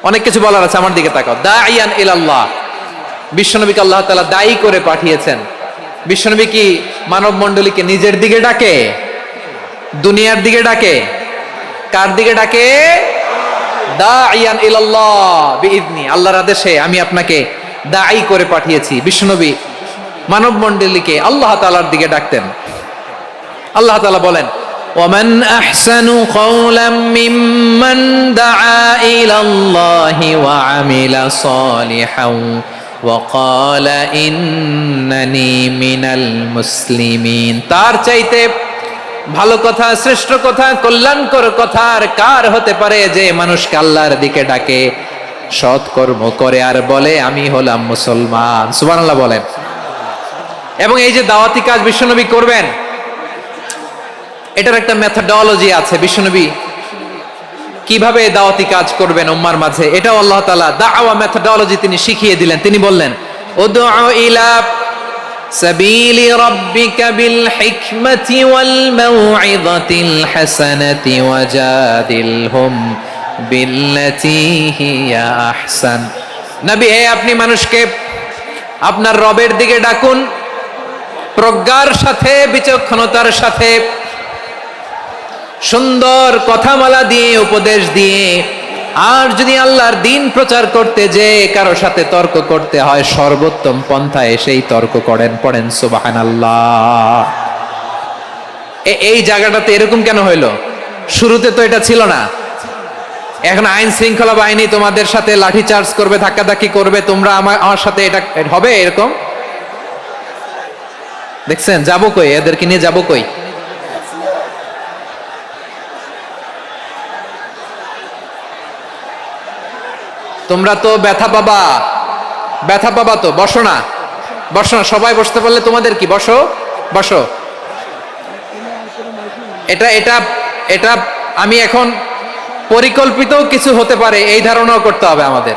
অনেক কিছু বলার আছে, আমার দিকে তাকাও। দাঈয়ান ইলাল্লাহ, বিশ্বনবীকে আল্লাহ তাআলা দায়ী করে পাঠিয়েছেন। বিশ্বনবী কি মানব মণ্ডলীকে নিজের দিকে ডাকে? দুনিয়ার দিকে ডাকে? কার দিকে ডাকে? দাঈয়ান ইলাল্লাহ বিইذনি, আল্লাহর আদেশে আমি আপনাকে দায়ী করে পাঠিয়েছি। বিশ্বনবী মানব মণ্ডলীকে আল্লাহ তাআলার দিকে ডাকতেন। আল্লাহ তাআলা বলেন, ومن أحسن قولا ممن دعا إلى الله وعمل صالحا وقال إنني من المسلمين। তার চাইতে ভালো কথা, শ্রেষ্ঠ কথা, কল্যাণকর কথা আর কার হতে পারে যে মানুষকে আল্লাহর দিকে ডাকে, সৎ কর্ম করে আর বলে আমি হলাম মুসলমান। সুবহানাল্লাহ বলেন। এবং এই যে দাওয়াতি কাজ বিশ্বনবী করবেন, এটার একটা মেথডোলজি আছে। বিশ্বনবী কিভাবে দাওয়াতি কাজ করবেন উম্মার মাঝে, এটাও আল্লাহ তাআলা দাওয়া মেথডোলজি তিনি শিখিয়ে দিলেন। তিনি বললেন, উদউ ইলা সাবিলি রাব্বিকা বিল হিকমাতি ওয়াল মাউইযাতিল হাসানাতি ওয়াজাদিলহুম বিল্লাতী হিয়া আহসান। নবী, আপনি মানুষকে আপনার রবের দিকে ডাকুন প্রজ্ঞার সাথে, বিচক্ষণতার সাথে, সুন্দর কথামালা দিয়ে, উপদেশ দিয়ে। আর যদি আল্লাহর দিন প্রচার করতে যে কারো সাথে তর্ক করতে হয়, সর্বোত্তম পন্থায় সেই তর্ক করেন। পড়েন সুবহানাল্লাহ। এই জায়গাটাতে এরকম কেন হইল? শুরুতে তো এটা ছিল না। এখন আইন শৃঙ্খলা বাহিনী তোমাদের সাথে লাঠি চার্জ করবে, ধাক্কাধাক্কি করবে, তোমরা আমার সাথে এটা হবে এরকম? দেখছেন যাবো কই? এদেরকে নিয়ে যাবো কই? তোমরা তো ব্যথা পাবা, ব্যথা পাবা তো। বসো না, বসো না, সবাই বসতে পারলে তোমাদের কি? বসো, বসো। এটা এটা এটা আমি এখন পরিকল্পিত কিছু হতে পারে এই ধারণাও করতে হবে আমাদের।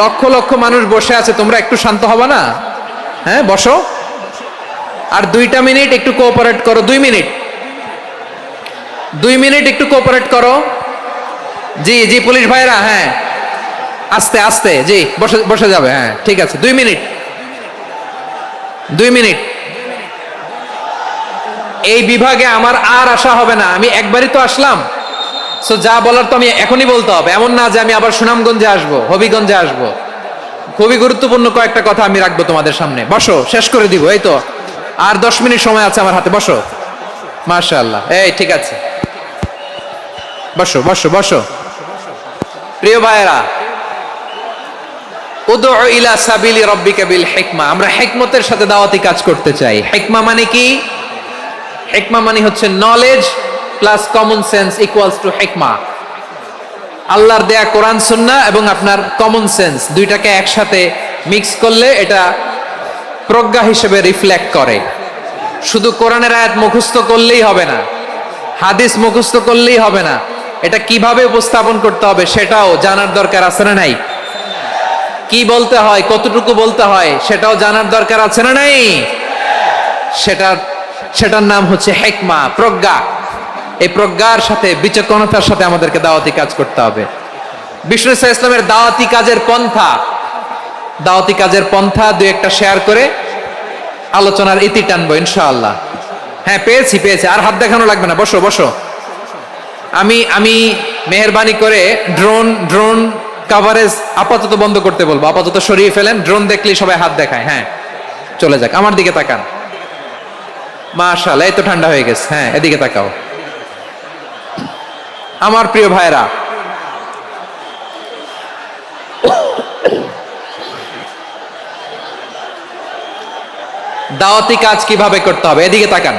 লক্ষ লক্ষ মানুষ বসে আছে, তোমরা একটু শান্ত হবা না? হ্যাঁ, বসো। আর 2টা মিনিট একটু কোঅপারেট করো। 2 মিনিট, 2 মিনিট একটু কোঅপারেট করো। জি জি পুলিশ ভাইরা, হ্যাঁ আস্তে আস্তে, জি বসে বসে যাবে। হ্যাঁ ঠিক আছে, 2 মিনিট, 2 মিনিট। এই বিভাগে আমার আর আসা হবে না, আমি একবারই তো আসলাম। সো যা বলার তো আমি এখনই বলতে হবে, এমন না যে আমি আবার সুনামগঞ্জে আসবো, হবিগঞ্জে আসবো। খুবই গুরুত্বপূর্ণ কয়েকটা কথা আমি রাখবো তোমাদের সামনে। বসো, শেষ করে দিব। এই তো আর 10 মিনিট সময় আছে আমার হাতে। বসো। মাশাআল্লাহ, এই ঠিক আছে, বসো বসো বসো। প্রিয় ভাইয়েরা, উদউ ইলা সাবিলি রাব্বিকা বিল হিকমা। আমরা হিকমতের সাথে দাওয়াতি কাজ করতে চাই। হিকমা মানে কি? হিকমা মানে হচ্ছে knowledge plus common sense equals to হিকমা। আল্লাহর দেয়া কোরআন সুন্নাহ এবং আপনার কমন সেন্স দুইটাকে একসাথে মিক্স করলে এটা প্রজ্ঞা হিসেবে রিফ্লেক্ট করে। শুধু কোরআনের আয়াত মুখস্থ করলেই হবে না, হাদিস মুখস্থ করলেই হবে না, এটা কিভাবে উপস্থাপন করতে হবে সেটাও জানার দরকার আছে না নাই? কি বলতে হয়, কতটুকু বলতে হয় সেটাও জানার দরকার আছে না নাই? সেটার নাম হচ্ছে হিকমা, প্রজ্ঞা। এই প্রজ্ঞার সাথে, বিচক্ষণতার সাথে আমাদেরকে দাওয়াতি কাজ করতে হবে। বিষ্ণু ইসলামের দাওয়াতি কাজের পন্থা 2-1টা শেয়ার করে আলোচনার ইতি টানবো ইনশাআল্লাহ। হ্যাঁ পেয়েছি। আর হাত দেখানো লাগবে না, বসো বসো। আমি মেহেরবানি করে ড্রোন কভারেজ আপাতত বন্ধ করতে বলবো, আপাতত সরিয়ে ফেলেন। ড্রোন দেখলেই সবাই হাত দেখায়। হ্যাঁ চলে যাক, আমার দিকে তাকান। মাশাআল্লাহ, এই তো ঠান্ডা হয়ে গেছে। হ্যাঁ এদিকে তাকাও। আমার প্রিয় ভাইরা, দাওয়াতি কাজ কিভাবে করতে হবে এদিকে তাকান।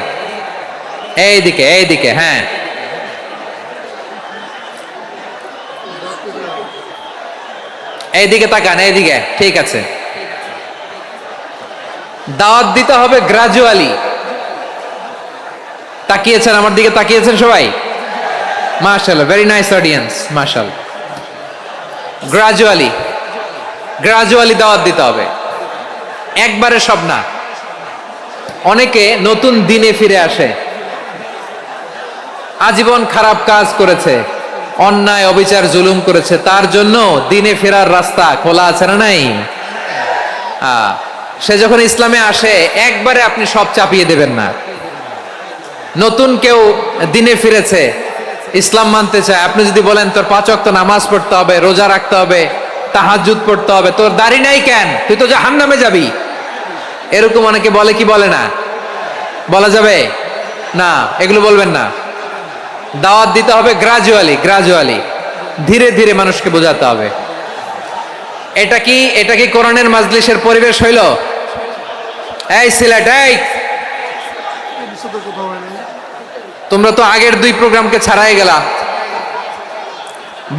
এইদিকে, হ্যাঁ এইদিকে তাকান, এইদিকে, ঠিক আছে। দাওয়াত দিতে হবে গ্রাজুয়ালি। তাকিয়েছেন আমার দিকে, তাকিয়েছেন সবাই? মাশাআল্লাহ, ভেরি নাইস অডিয়েন্স, মাশাআল্লাহ। গ্রাজুয়ালি দাওয়াত দিতে হবে, একবারে সব না। অনেকে নতুন দিনে ফিরে আসে, আজীবন খারাপ কাজ করেছে, অন্যায় অবিচার জুলুম করেছে, তার জন্য দিনে ফেরার রাস্তা খোলা আছে না নাই? সে যখন ইসলামে আসে একবারে আপনি সব চাপিয়ে দেবেন না। নতুন কেউ দিনে ফিরেছে, ইসলাম মানতে চায়, আপনি যদি বলেন তোর 5 ওয়াক্ত নামাজ পড়তে হবে, রোজা রাখতে হবে, তাহাজ্জুদ পড়তে হবে, তোর দাড়ি নাই কেন, তুই তো জাহান্নামে যাবি। এরকম অনেকে বলে কি বলে না? বলা যাবে না, এগুলো বলবেন না। দাওয়াত দিতে হবে গ্রাজুয়ালি, ধীরে ধীরে মানুষকে বোঝাতে হবে। এটা কি কোরআনের মাজলিসের পরিবেশ হইল? এই সিলেট, এই তোমরা তো আগের 2 প্রোগ্রামকে ছাড়াই গেলা।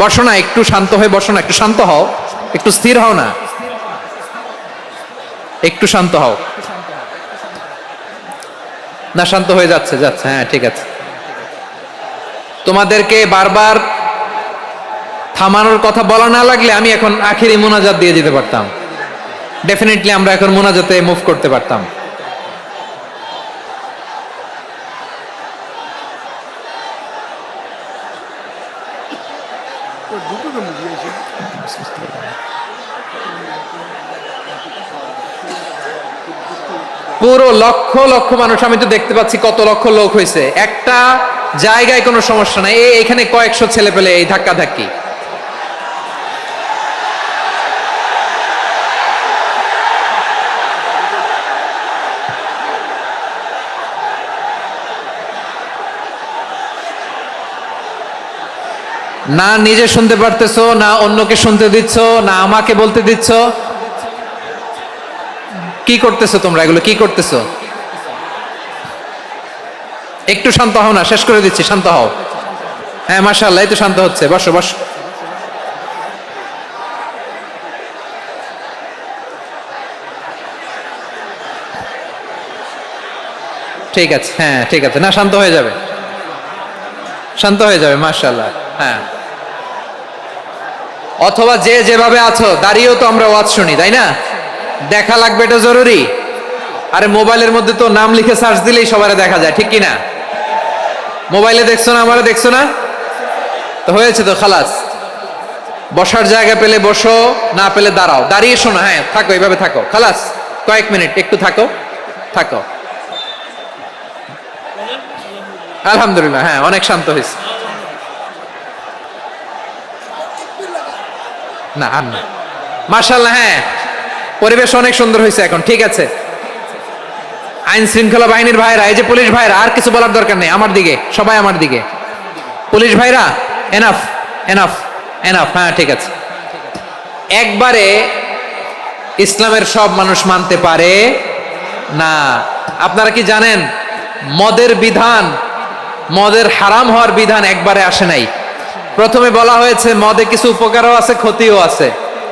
বসো না, একটু শান্ত হয়ে বসো না, একটু শান্ত হও, একটু স্থির হও না, একটু শান্ত হও না। শান্ত হয়ে যাচ্ছে, হ্যাঁ ঠিক আছে। তোমাদেরকে বারবার থামানোর কথা বলা না লাগলে আমি এখন আখিরি মোনাজাত দিয়ে দিতে পারতাম। ডেফিনেটলি আমরা এখন মোনাজাতে মুভ করতে পারতাম। পুরো লক্ষ লক্ষ মানুষ, আমি তো দেখতে পাচ্ছি কত লক্ষ লোক হয়েছে। একটা জায়গায় কোনো সমস্যা নাই, এখানে কয়েকশো ছেলে পেলে এই ধাক্কা ধাক্কি। না নিজে শুনতে পারতেছো, না অন্যকে শুনতে দিচ্ছ, না আমাকে বলতে দিচ্ছ। কি করতেছো তোমরা, এগুলো কি করতেছো? একটু শান্ত হও না, শেষ করে দিচ্ছি, শান্ত হও। হ্যাঁ মাশাআল্লাহ, এই তো শান্ত হচ্ছে। বসো বসো। ঠিক আছে, হ্যাঁ ঠিক আছে, না শান্ত হয়ে যাবে, শান্ত হয়ে যাবে মাশাআল্লাহ। হ্যাঁ, অথবা যে যেভাবে আছো দাঁড়িয়েও তো আমরা ওয়াজ শুনি, তাই না? দেখা লাগবে, এটা জরুরি। আরে মোবাইলের মধ্যে তো নাম লিখে সার্চ দিলেই সবারে দেখা যায়, ঠিক কি না? মোবাইলে দেখছো না, আমারে দেখছো না, তো হয়েছে তো, খালাস। বসার জায়গা পেলে বসো, না পেলে দাঁড়াও, দাঁড়িয়ে শোনো। হ্যাঁ থাকো, এইভাবে থাকো, খালাস। কয়েক মিনিট একটু থাকো, থাকো। আলহামদুলিল্লাহ, হ্যাঁ অনেক শান্ত হয়েছে। না আর না, মাশাআল্লাহ, হ্যাঁ পরিবেশ অনেক সুন্দর হয়েছে এখন, ঠিক আছে। আইন শৃঙ্খলা বাহিনীর ভাইরা, এই যে পুলিশ ভাইরা, আর কিছু বলার দরকার নেই, আমার দিকে সবাই, আমার দিকে। পুলিশ ভাইরা এনাফ, এনাফ, এনাফ। হ্যাঁ ঠিক আছে। একবারে ইসলামের সব মানুষ মানতে পারে না। আপনারা কি জানেন মদের বিধান, মদের হারাম হওয়ার বিধান একবারে আসে নাই। প্রথমে বলা হয়েছে মদে কিছু উপকারও আছে, ক্ষতিও আছে,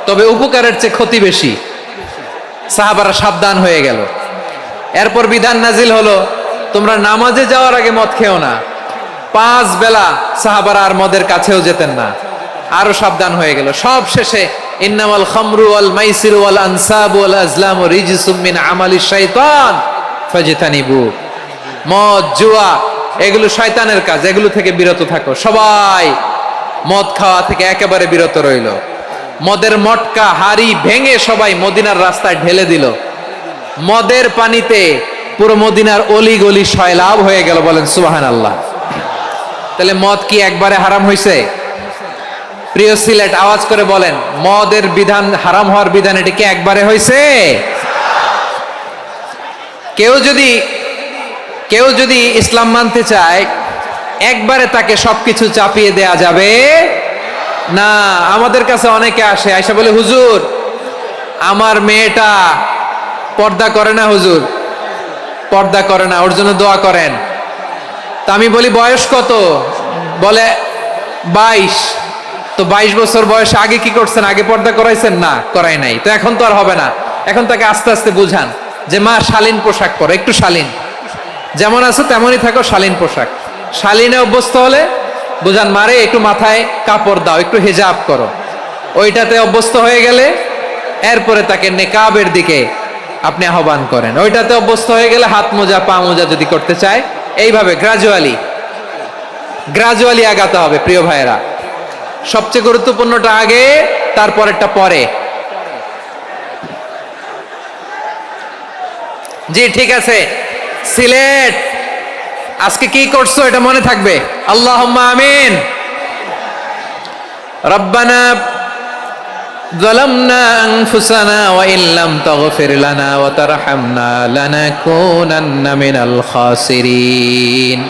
তবে উপকারের চেয়ে ক্ষতি বেশি। সাহাবারা সাবধান হয়ে গেল। এরপর বিধান নাজিল হলো, তোমরা নামাজে যাওয়ার আগে মদ খেও না। 5 বেলা সাহাবারা আর মদের কাছেও যেতেন না, আরো সাবধান হয়ে গেল। সব শেষে ইন্নামাল খামরু ওয়াল মাইসিরু ওয়াল আনসাবু ওয়াল আজলামু রিজসুম মিন আমালিশ শাইতান ফাজতানিবু। মদ, জুয়া এগুলো শয়তানের কাজ, এগুলো থেকে বিরত থাকো। সবাই মদ খাওয়া থেকে একেবারে বিরত রইল। মদের মটকা হাড়ি ভেঙে সবাই মদিনার রাস্তায় ঢেলে দিল। মদের পানিতে পুরো মদিনার অলি গলি সয়লাব হয়ে গেল। বলেন সুবহানাল্লাহ। তাহলে মদ কি একবারে হারাম হয়েছে? প্রিয় সিলেট, আওয়াজ করে বলেন, মদের বিধান, হারাম হওয়ার বিধান, এটা কি একবারে হয়েছে? কেউ যদি ইসলাম মানতে চায়, একবারে তাকে সবকিছু চাপিয়ে দেয়া যাবে না। আমাদের কাছে অনেকে আসে, আয়সা বলে, হুজুর আমার মেয়েটা পর্দা করে না, হুজুর পর্দা করে না, ওর জন্য দোয়া করেন। তা আমি বলি বয়স কত? বলে 22। তো 22 বছর বয়সে আগে কি করছেন? আগে পর্দা করাইছেন? না, করাই নাই। তো এখন তো আর হবে না। এখন তাকে আস্তে আস্তে বুঝান যে মা শালীন পোশাক পরো, একটু শালীন, যেমন আছো তেমনই থাকো, শালীন পোশাক। শালীনে অভ্যস্ত হলে বুঝান, মারে একটু মাথায় কাপড় দাও, একটু হেজাব করো। ওইটাতে অভ্যস্ত হয়ে গেলে এরপরে তাকে নেকাবের দিকে আপনি আহ্বান করেন। ওইটাতে অভ্যস্ত হয়ে গেলে হাত মোজা, পা মোজা যদি করতে চায়, এইভাবে গ্রাজুয়ালি আগাতে হবে। প্রিয় ভাইয়েরা, সবচেয়ে গুরুত্বপূর্ণটা আগে, তারপরেরটা পরে। জি ঠিক আছে। সিলেট আজকে কি করছো এটা মনে থাকবে। আল্লাহুম্মা আমিন। রব্বানা ظلمنا أنفسنا وإن لم تغفر لنا وترحمنا لنكونن من الخاسرين